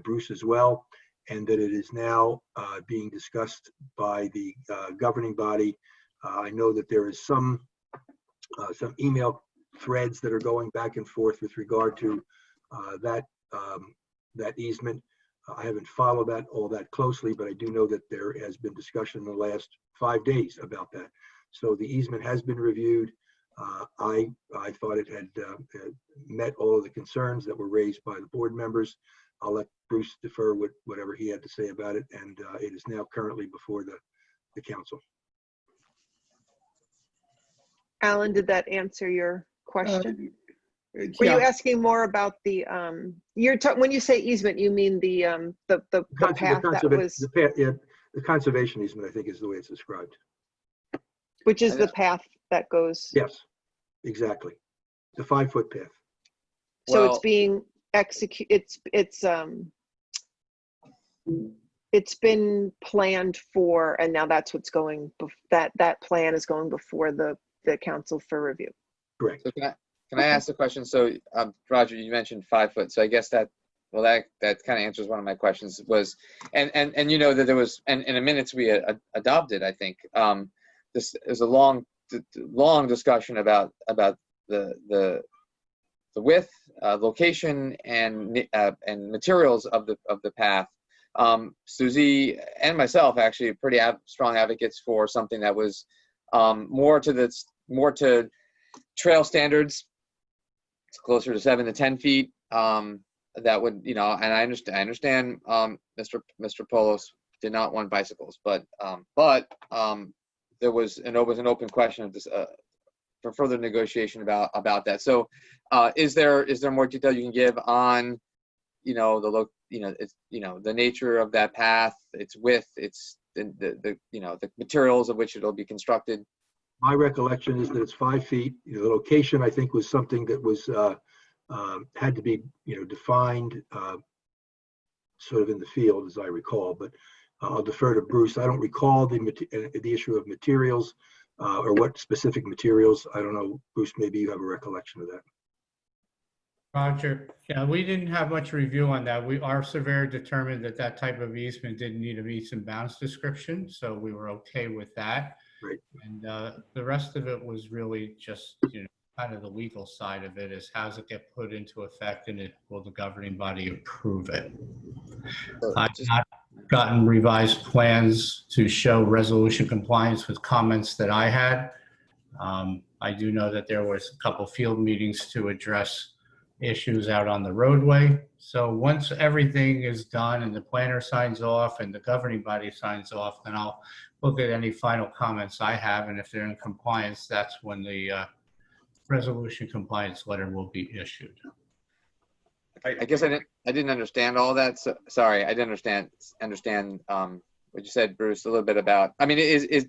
Bruce as well, and that it is now being discussed by the governing body. I know that there is some email threads that are going back and forth with regard to that easement. I haven't followed that all that closely, but I do know that there has been discussion in the last 5 days about that. So the easement has been reviewed. I thought it had met all of the concerns that were raised by the board members. I'll let Bruce defer with whatever he had to say about it, and it is now currently before the council. Alan, did that answer your question? Were Yeah. you asking more about the, when you say easement, you mean the path that was, The conservation easement, I think, is the way it's described. which is the path that goes, Yes, exactly. The 5-foot path. so Well- it's being executed, it's been planned for, and now that's what's going, that plan is going before the council for review. Correct. So can I ask a question? So, Roger, you mentioned 5 foot. So I guess that kind of answers one of my questions. Was and you know that there was, and in the minutes we adopted, I think this is a long discussion about the width, location, and materials of the path. Susie and myself actually are pretty strong advocates for something that was more to trail standards. It's closer to 7 to 10 feet. That would, and I understand Mr. Polos did not want bicycles, but there was an open question of this for further negotiation about that. So is there more detail you can give on the nature of that path, its width, its the materials of which it'll be constructed? My recollection is that it's 5 feet. The location, I think, was something that was had to be defined sort of in the field, as I recall. But I'll defer to Bruce. I don't recall the issue of materials or what specific materials. I don't know, Bruce. Maybe you have a recollection of that. Roger, yeah, we didn't have much review on that. Our surveyor determined that type of easement didn't need a meets and bounds description, so we were okay with that. Right. And the rest of it was really just, kind of the legal side of it is how's it get put into effect and will the governing body approve it? I've not gotten revised plans to show resolution compliance with comments that I had. I do know that there was a couple field meetings to address issues out on the roadway. So once everything is done and the planner signs off and the governing body signs off, then I'll look at any final comments I have. And if they're in compliance, that's when the resolution compliance letter will be issued. I guess I didn't understand all that. So, sorry, I didn't understand what you said, Bruce, a little bit about. I mean, is if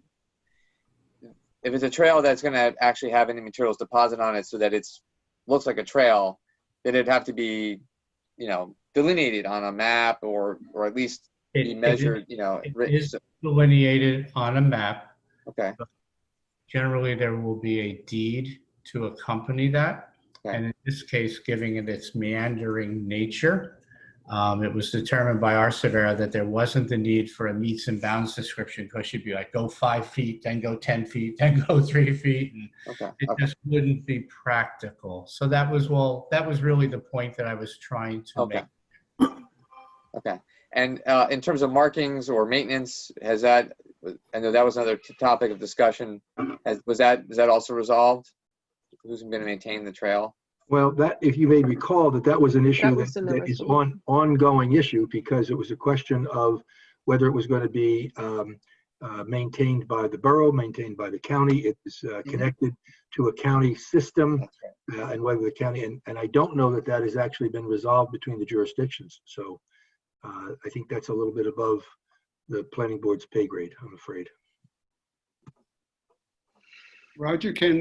it's a trail that's going to actually have any materials deposit on it so that it's looks like a trail, then it'd have to be, delineated on a map or at least be measured. It is delineated on a map. Okay. Generally, there will be a deed to accompany that. Okay. And in this case, giving it its meandering nature, it was determined by our surveyor that there wasn't the need for a meets and bounds description because you'd be like, go 5 feet, then go 10 feet, then go 3 feet. And it just wouldn't be practical. So that was really the point that I was trying to make. Okay. And in terms of markings or maintenance, I know that was another topic of discussion. Is that also resolved? Who's going to maintain the trail? Well, that, if you may recall, that was an issue that is ongoing issue, because it was a question of whether it was going to be maintained by the borough, maintained by the county. It is connected to a county system, and whether the county, and I don't know that has actually been resolved between the jurisdictions. So I think that's a little bit above the planning board's pay grade, I'm afraid. Roger, can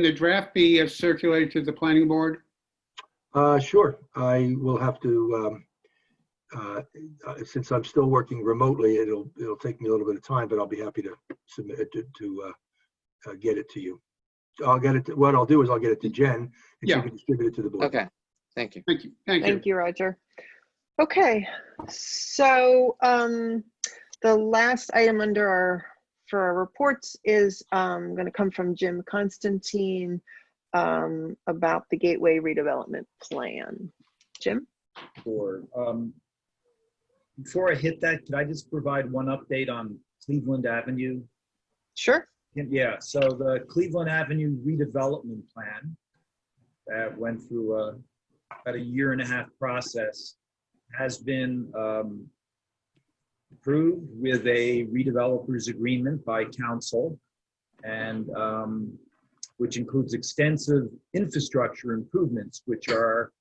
the draft be circulated to the planning board? Sure. I will have to since I'm still working remotely, it'll take me a little bit of time, but I'll be happy to submit it to get it to you. I'll get it. What I'll do is I'll get it to Jen, and Yeah. she can distribute it to the board. Okay, thank you. Thank you. Thank you. Thank you, Roger. Okay, so the last item under for our reports is going to come from Jim Constantine about the Gateway redevelopment plan. Jim? Sure. Before I hit that, could I just provide one update on Cleveland Avenue? Sure. Yeah, so the Cleveland Avenue redevelopment plan that went through about a 1.5-year process has been approved with a redevelopers agreement by council, and which includes extensive infrastructure improvements, which are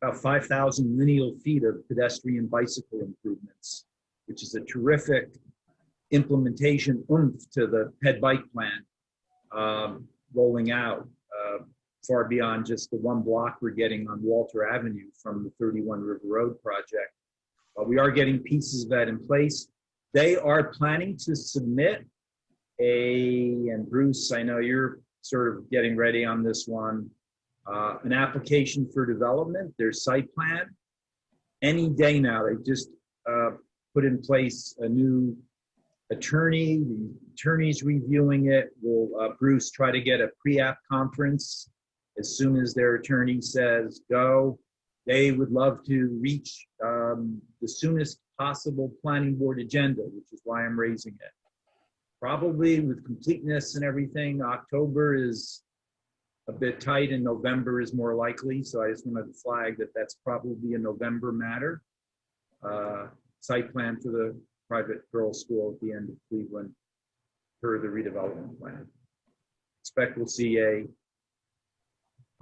about 5,000 lineal feet of pedestrian bicycle improvements, which is a terrific implementation to the ped bike plan rolling out far beyond just the one block we're getting on Walter Avenue from the 31 River Road project. We are getting pieces of that in place. They are planning to submit and Bruce, I know you're sort of getting ready on this one, an application for development, their site plan. Any day now, they just put in place a new attorney. The attorney's reviewing it. Will Bruce try to get a pre-app conference as soon as their attorney says go. They would love to reach the soonest possible planning board agenda, which is why I'm raising it. Probably with completeness and everything, October is a bit tight and November is more likely. So I just wanted to flag that that's probably a November matter. Site plan for the private girls' school at the end of Cleveland per the redevelopment plan. Expect we'll see a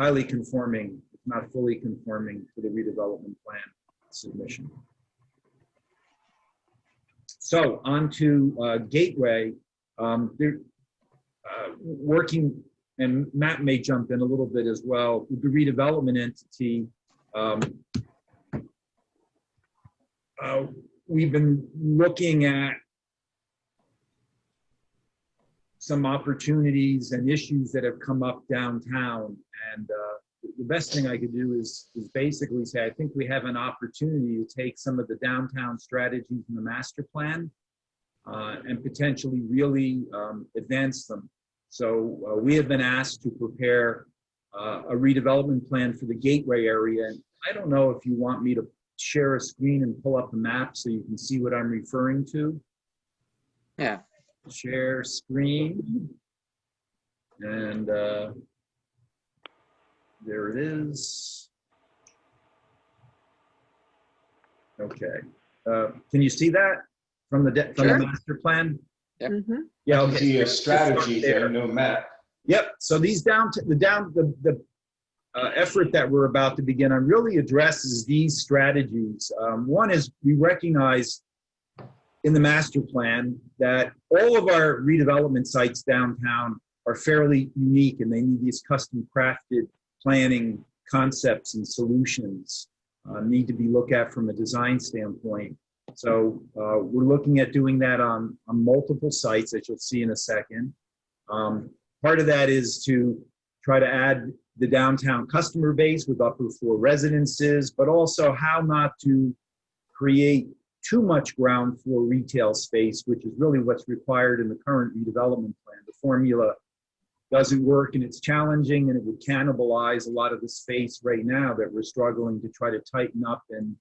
highly conforming, if not fully conforming, to the redevelopment plan submission. So on to Gateway. They're working, and Matt may jump in a little bit as well, with the redevelopment entity. We've been looking at some opportunities and issues that have come up downtown, and the best thing I could do is basically say I think we have an opportunity to take some of the downtown strategies in the master plan and potentially really advance them. So we have been asked to prepare a redevelopment plan for the Gateway area. And I don't know if you want me to share a screen and pull up a map so you can see what I'm referring to. Yeah. Share screen. And there it is. Okay. Can you see that from the Sure. master plan? Yep. Mm-hmm. Yeah. I can Okay. see a strategy there, no map. Yep. So these the effort that we're about to begin on really addresses these strategies. One is we recognize in the master plan that all of our redevelopment sites downtown are fairly unique, and they need these custom crafted planning concepts and solutions need to be looked at from a design standpoint. So we're looking at doing that on multiple sites, as you'll see in a second. Part of that is to try to add the downtown customer base with upper floor residences, but also how not to create too much ground floor retail space, which is really what's required in the current redevelopment plan. The formula doesn't work and it's challenging, and it would cannibalize a lot of the space right now that we're struggling to try to tighten up and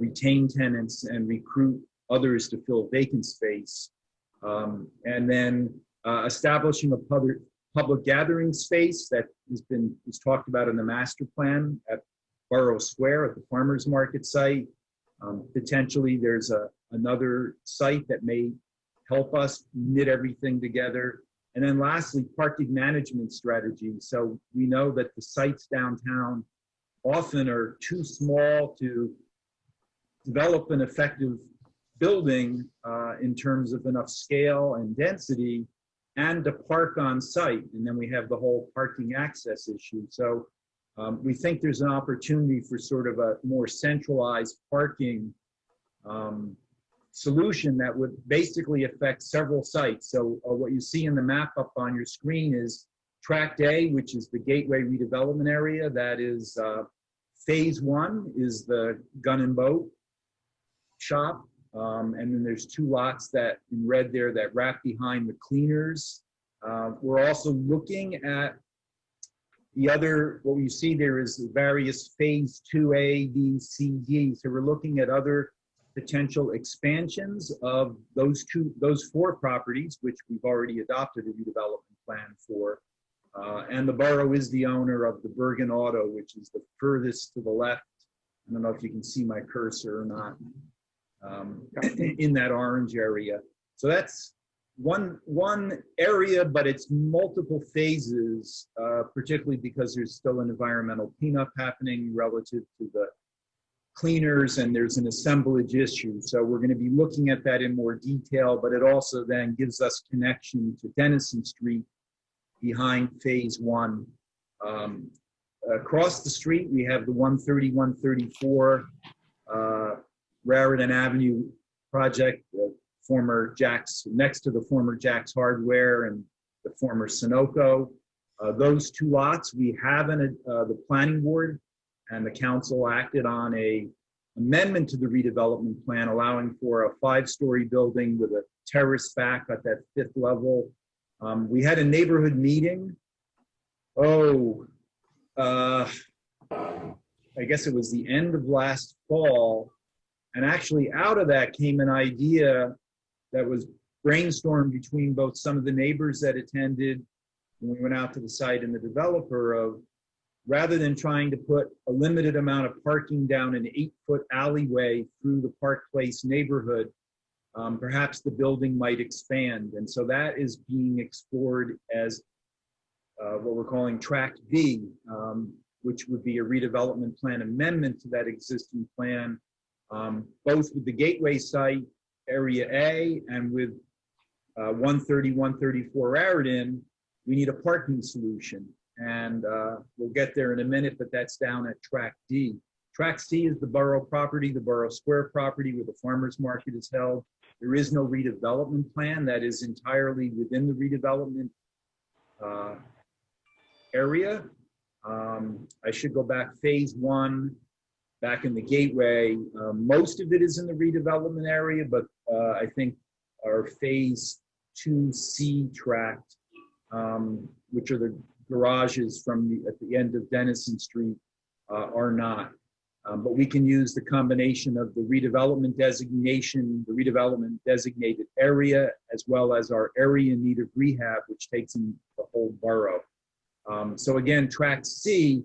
retain tenants and recruit others to fill vacant space. And then establishing a public gathering space that is talked about in the master plan at Borough Square at the farmers market site. Potentially there's another site that may help us knit everything together. And then lastly, parking management strategy. So we know that the sites downtown often are too small to develop an effective building in terms of enough scale and density and to park on site. And then we have the whole parking access issue. So we think there's an opportunity for sort of a more centralized parking solution that would basically affect several sites. So what you see in the map up on your screen is Tract A, which is the Gateway redevelopment area. That is phase 1 is the gun and boat shop. And then there's 2 lots that in red there that wrap behind the cleaners. We're also looking at the other, what you see there is the various phase 2A, B, C, D. So we're looking at other potential expansions of those 4 properties, which we've already adopted a redevelopment plan for. And the borough is the owner of the Bergen Auto, which is the furthest to the left. I don't know if you can see my cursor or not, in that orange area. So that's one area, but it's multiple phases, particularly because there's still an environmental cleanup happening relative to the cleaners, and there's an assemblage issue. So we're going to be looking at that in more detail, but it also then gives us connection to Denison Street behind phase 1. Across the street, we have the 130, 134 Raritan Avenue project, former Jack's, next to the former Jack's Hardware and the former Sunoco. Those 2 lots, we have the planning board and the council acted on a amendment to the redevelopment plan, allowing for a 5-story building with a terrace back at that 5th level. We had a neighborhood meeting. I guess it was the end of last fall. And actually out of that came an idea that was brainstormed between both some of the neighbors that attended when we went out to the site and the developer of, rather than trying to put a limited amount of parking down an 8-foot alleyway through the Park Place neighborhood, perhaps the building might expand. And so that is being explored as what we're calling Tract B, which would be a redevelopment plan amendment to that existing plan, both with the Gateway site, Area A, and with 130, 134 Raritan. We need a parking solution. And we'll get there in a minute, but that's down at Tract D. Tract C is the borough property, the borough square property where the farmer's market is held. There is no redevelopment plan. That is entirely within the redevelopment area. I should go back, phase 1, back in the Gateway. Most of it is in the redevelopment area, but I think our phase 2C tract, which are the garages at the end of Denison Street, are not. But we can use the combination of the redevelopment designation, the redevelopment designated area, as well as our area in need of rehab, which takes in the whole borough. So again, Tract C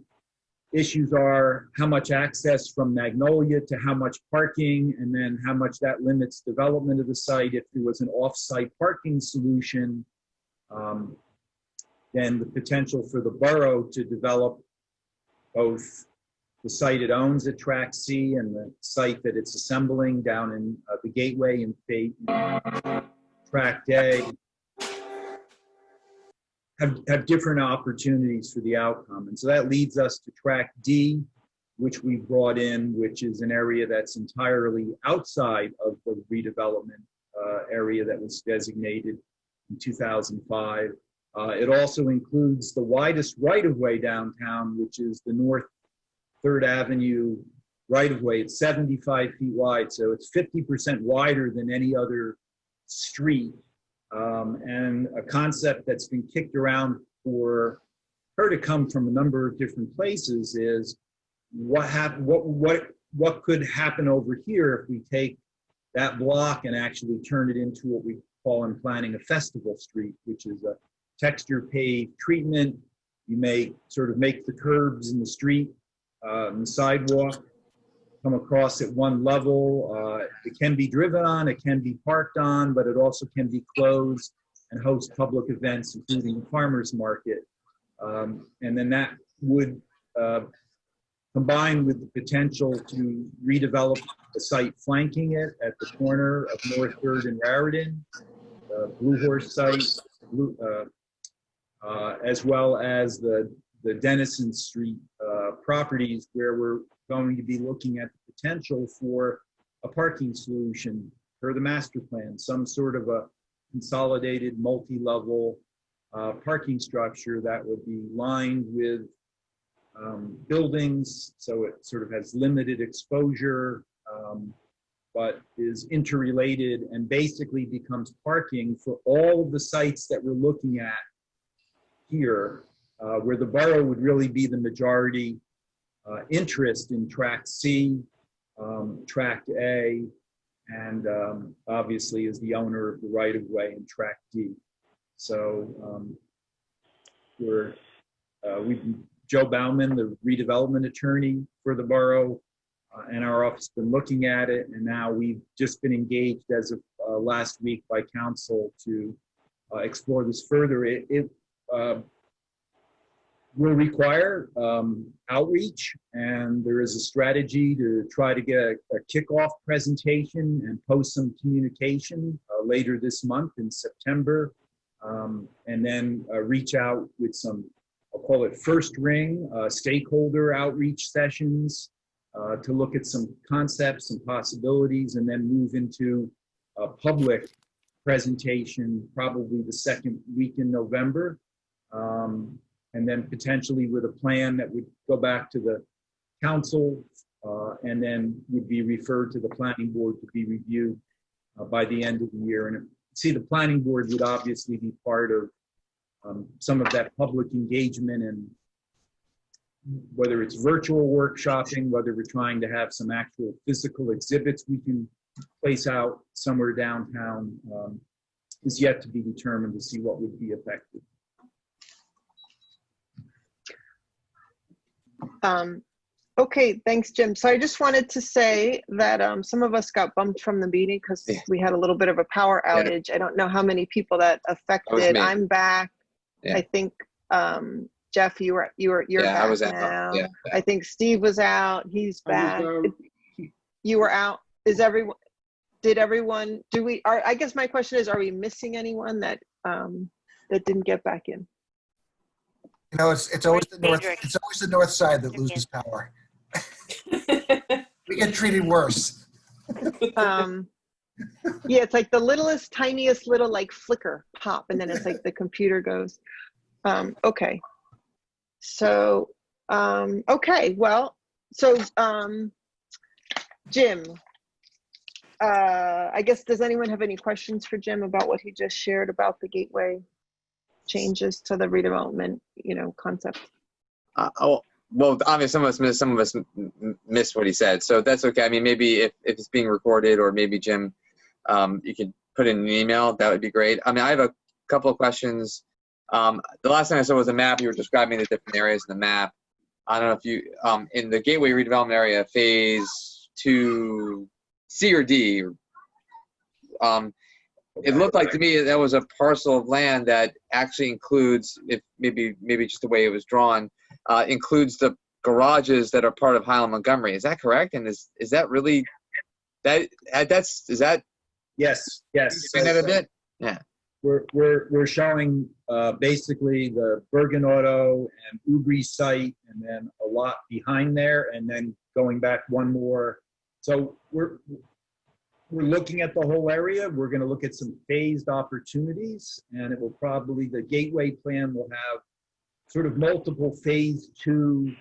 issues are how much access from Magnolia to how much parking, and then how much that limits development of the site. If there was an off-site parking solution, then the potential for the borough to develop both the site it owns at Tract C and the site that it's assembling down in the Gateway and Tract A have different opportunities for the outcome. And so that leads us to Tract D, which we brought in, which is an area that's entirely outside of the redevelopment area that was designated in 2005. It also includes the widest right-of-way downtown, which is the North 3rd Avenue right-of-way. It's 75 feet wide, so it's 50% wider than any other street. And a concept that's been kicked around for her to come from a number of different places is what could happen over here if we take that block and actually turn it into what we call in planning a festival street, which is a texture paved treatment. You may sort of make the curbs in the street and the sidewalk come across at one level. It can be driven on, it can be parked on, but it also can be closed and host public events, including the farmer's market. And then that would combine with the potential to redevelop the site flanking it at the corner of North 3rd and Raritan, Blue Horse site, as well as the Denison Street properties, where we're going to be looking at the potential for a parking solution per the master plan, some sort of a consolidated multi-level parking structure that would be lined with buildings, so it sort of has limited exposure, but is interrelated and basically becomes parking for all of the sites that we're looking at here, where the borough would really be the majority interest in Tract C, Tract A, and obviously is the owner of the right-of-way in Tract D. So Joe Bauman, the redevelopment attorney for the borough, and our office have been looking at it, and now we've just been engaged as of last week by council to explore this further. It will require outreach, and there is a strategy to try to get a kickoff presentation and post some communication later this month in September, and then reach out with some, I'll call it first ring, stakeholder outreach sessions to look at some concepts and possibilities, and then move into a public presentation probably the second week in November. And then potentially with a plan that would go back to the council and then would be referred to the planning board to be reviewed by the end of the year. And see, the planning board would obviously be part of some of that public engagement, and whether it's virtual workshopping, whether we're trying to have some actual physical exhibits we can place out somewhere downtown is yet to be determined to see what would be effective. Okay, thanks, Jim. So I just wanted to say that some of us got bumped from the meeting because we had a little bit of a power outage. I don't know how many people that affected. I'm back. I think Jeff, you're back I was out. now. Yeah. I think Steve was out. He's back. You were out. Is everyone? Did everyone? I guess my question is: are we missing anyone that that didn't get back in? You know, it's always the north. It's always the north side that loses power. We get treated worse. Yeah, it's like the littlest, tiniest little like flicker pop, and then it's like the computer goes. Okay. So, okay, well, so Jim, I guess, does anyone have any questions for Jim about what he just shared about the gateway changes to the redevelopment, concept? Well, obviously some of us missed what he said, so that's okay. I mean, maybe if it's being recorded, or maybe Jim, you could put in an email, that would be great. I mean, I have a couple of questions. The last thing I saw was a map. You were describing the different areas in the map. I don't know if you, in the Gateway redevelopment area, phase 2, C or D, it looked like to me that was a parcel of land that actually includes, if maybe just the way it was drawn, includes the garages that are part of Highland Montgomery. Is that correct? And is that really is that? Yes. Explain that a bit. Yeah. We're showing basically the Bergen Auto and Ubri site, and then a lot behind there, and then going back one more. So we're looking at the whole area. We're going to look at some phased opportunities, and it will probably, the gateway plan will have sort of multiple phase 2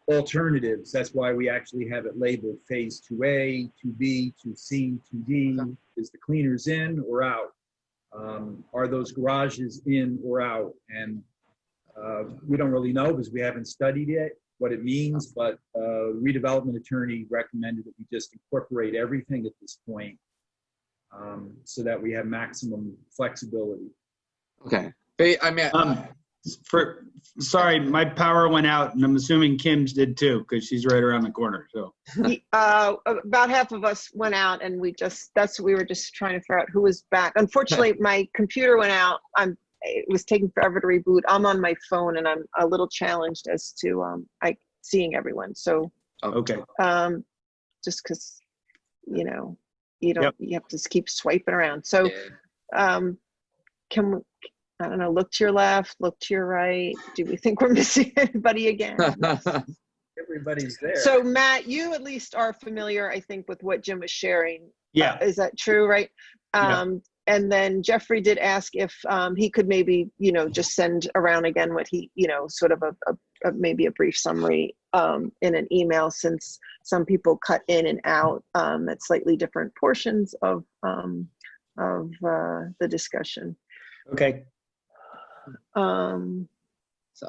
alternatives. That's why we actually have it labeled phase 2A, 2B, 2C, 2D. Is the cleaners in or out? Are those garages in or out? And we don't really know because we haven't studied it, what it means, but redevelopment attorney recommended that we just incorporate everything at this point so that we have maximum flexibility. Okay. I mean, sorry, my power went out, and I'm assuming Kim's did too, because she's right around the corner. So about half of us went out, and we were just trying to figure out who was back. Unfortunately, my computer went out. It was taking forever to reboot. I'm on my phone, and I'm a little challenged as to seeing everyone. So okay. Just because you have to keep swiping around. So can we? I don't know, look to your left, look to your right. Do we think we're missing anybody again? Everybody's there. So Matt, you at least are familiar, I think, with what Jim was sharing. Yeah. Is that true, right? Yeah. And then Jeffrey did ask if he could maybe, just send around again what he, sort of maybe a brief summary in an email, since some people cut in and out at slightly different portions of the discussion. Okay. So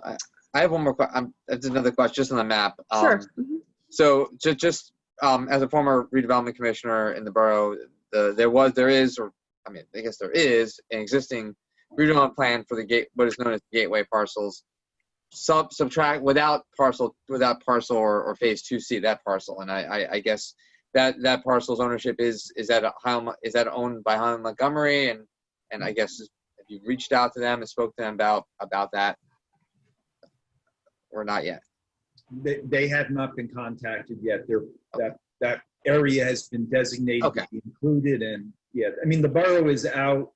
I have one more question. That's another question just on the map. Sure. So just as a former redevelopment commissioner in the borough, there is an existing redevelopment plan for what is known as gateway parcels. Subtract without parcel or phase 2C, that parcel, and I guess that parcel's ownership is that owned by Highland Montgomery, and I guess if you've reached out to them and spoke to them about that, or not yet. They have not been contacted yet. That area has been designated to be included, and I mean the borough is out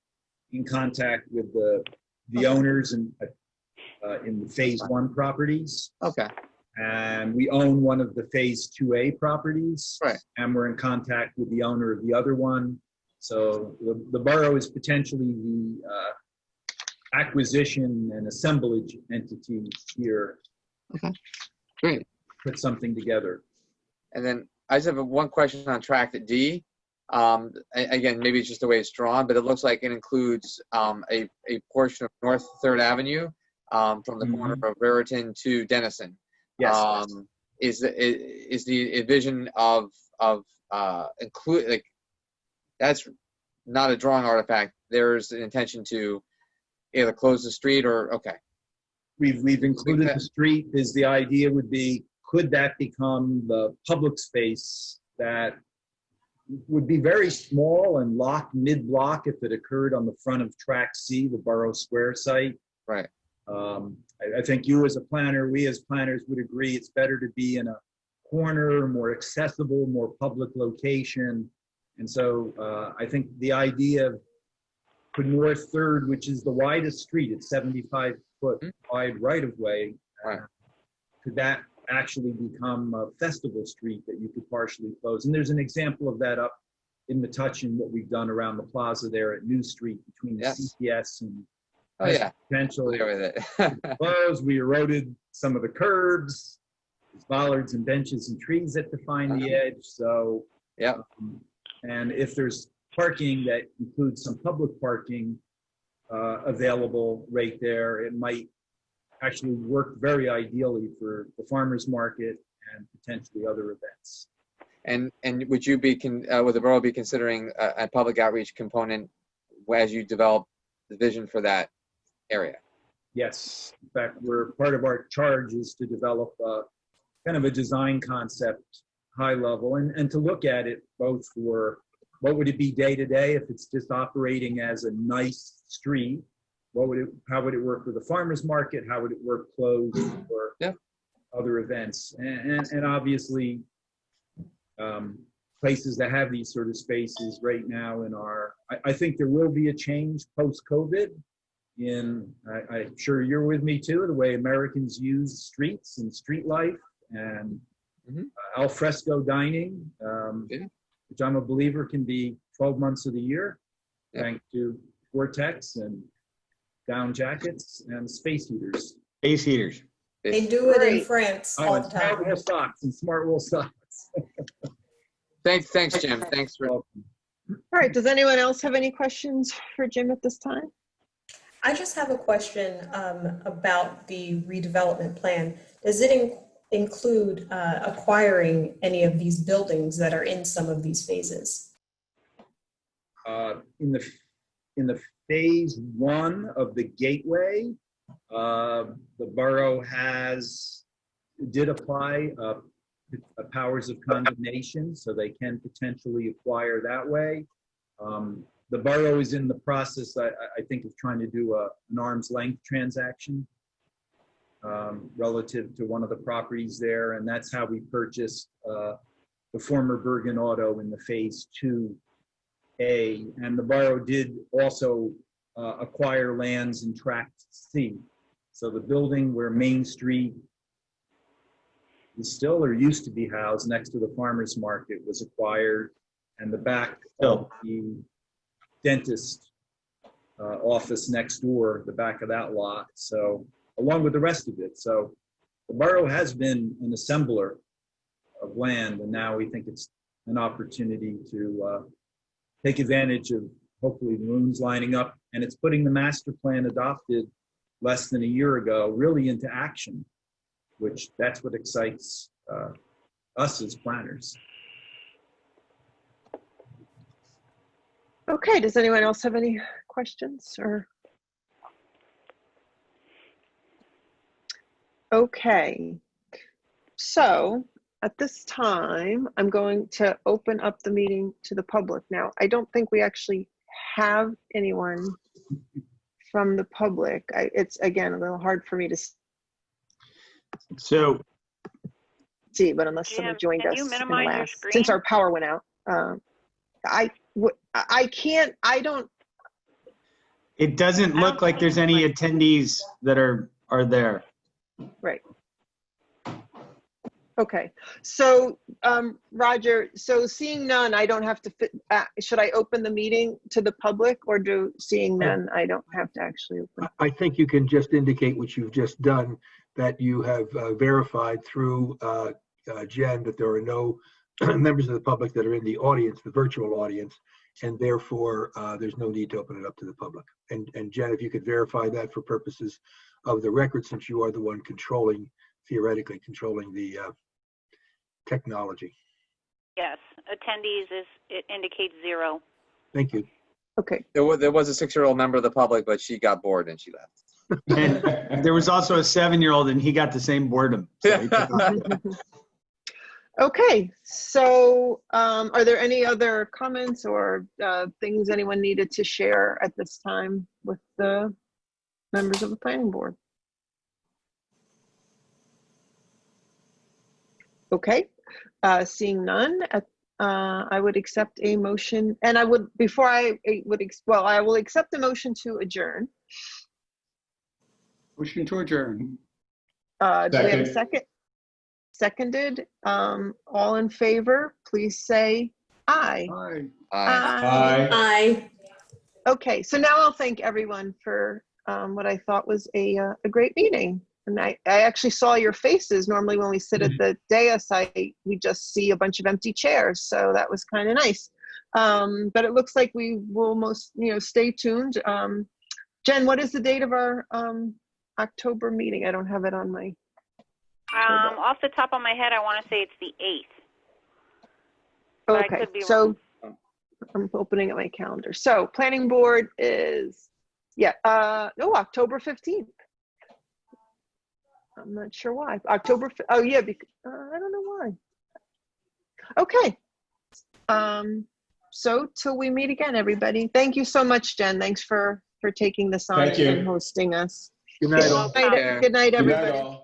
in contact with the owners and in the phase 1 properties. Okay. And we own one of the phase 2A properties. Right. And we're in contact with the owner of the other one. So the borough is potentially the acquisition and assemblage entity here. Okay. Great. Put something together. And then I just have one question on tract D. Again, maybe it's just the way it's drawn, but it looks like it includes a portion of North 3rd Avenue from the corner of Raritan to Denison. Yes. Is the vision of include, like, that's not a drawing artifact. There's an intention to either close the street or We've included the street. Is the idea would be, could that become the public space that would be very small and locked mid-block if it occurred on the front of Track C, the Borough Square site? Right. I think you as a planner, we as planners would agree it's better to be in a corner, more accessible, more public location. And so I think the idea of could North 3rd, which is the widest street, it's 75-foot wide right-of-way, could that actually become a festival street that you could partially close? And there's an example of that up in Metuchen, what we've done around the plaza there at New Street between the CPS and potential close. We eroded some of the curbs, there's bollards and benches and trees that define the edge. So, and if there's parking that includes some public parking available right there, it might actually work very ideally for the farmers market and potentially other events. And would you be would the borough be considering a public outreach component as you develop the vision for that area? Yes. In fact, part of our charge is to develop kind of a design concept, high level, and to look at it both for what would it be day to day if it's just operating as a nice street. How would it work with the farmers market? How would it work closed for other events? And obviously, places that have these sort of spaces right now I think there will be a change post-COVID I'm sure you're with me too, the way Americans use streets and street life and al fresco dining, which I'm a believer can be 12 months of the year, thanks to Vortex and down jackets and space heaters. Space heaters. They do it in France all the time. Smart wool socks and smart wool socks. Thanks, Jim. Thanks for. All right. Does anyone else have any questions for Jim at this time? I just have a question about the redevelopment plan. Does it include acquiring any of these buildings that are in some of these phases? In the phase 1 of the gateway, the borough did apply powers of condemnation, so they can potentially acquire that way. The borough is in the process, I think, of trying to do an arm's length transaction relative to one of the properties there, and that's how we purchased the former Bergen Auto in the phase 2A. And the borough did also acquire lands in Tract C. So the building where Main Street is still or used to be housed next to the farmer's market was acquired, and the back of the dentist office next door, the back of that lot, so along with the rest of it. So the borough has been an assembler of land, and now we think it's an opportunity to take advantage of hopefully the moons lining up, and it's putting the master plan adopted less than a year ago really into action, which that's what excites us as planners. Okay, does anyone else have any questions or? Okay, so at this time, I'm going to open up the meeting to the public. Now, I don't think we actually have anyone from the public. It's, again, a little hard for me to So, see, but unless someone joined can us you in the minimize your last, screen? since our power went out. I can't, I don't, it doesn't look like there's any attendees that are there. right. Okay, so Roger, so seeing none, I don't have to fit, should I open the meeting to the public, or do seeing none, I don't have to actually open? I think you can just indicate what you've just done, that you have verified through Jen that there are no members of the public that are in the audience, the virtual audience, and therefore there's no need to open it up to the public. And Jen, if you could verify that for purposes of the record, since you are the one controlling, theoretically controlling the technology. Yes, attendees it indicates 0. Thank you. Okay. There was a 6-year-old member of the public, but she got bored and she left. And there was also a 7-year-old, and he got the same boredom. So he took off. Okay, so are there any other comments or things anyone needed to share at this time with the members of the planning board? Okay, seeing none, I would accept a motion, and I would, before I would, I will accept the motion to adjourn. Motion to adjourn. Do we have a second? Seconded. All in favor, please say aye. Aye. Aye. Aye. Okay, so now I'll thank everyone for what I thought was a great meeting. And I actually saw your faces. Normally when we sit at the dais, we just see a bunch of empty chairs. So that was kind of nice. But it looks like we will stay tuned. Jen, what is the date of our October meeting? I don't have it on my. Off the top of my head, I want to say it's the 8th. But I Okay, could be so wrong. I'm opening up my calendar. So planning board is, October 15th. I'm not sure why. October, oh yeah, I don't know why. Okay. So till we meet again, everybody. Thank you so much, Jen. Thanks for taking this on Thank you. and hosting us. Good night, all. Good night, everybody. Good night, all.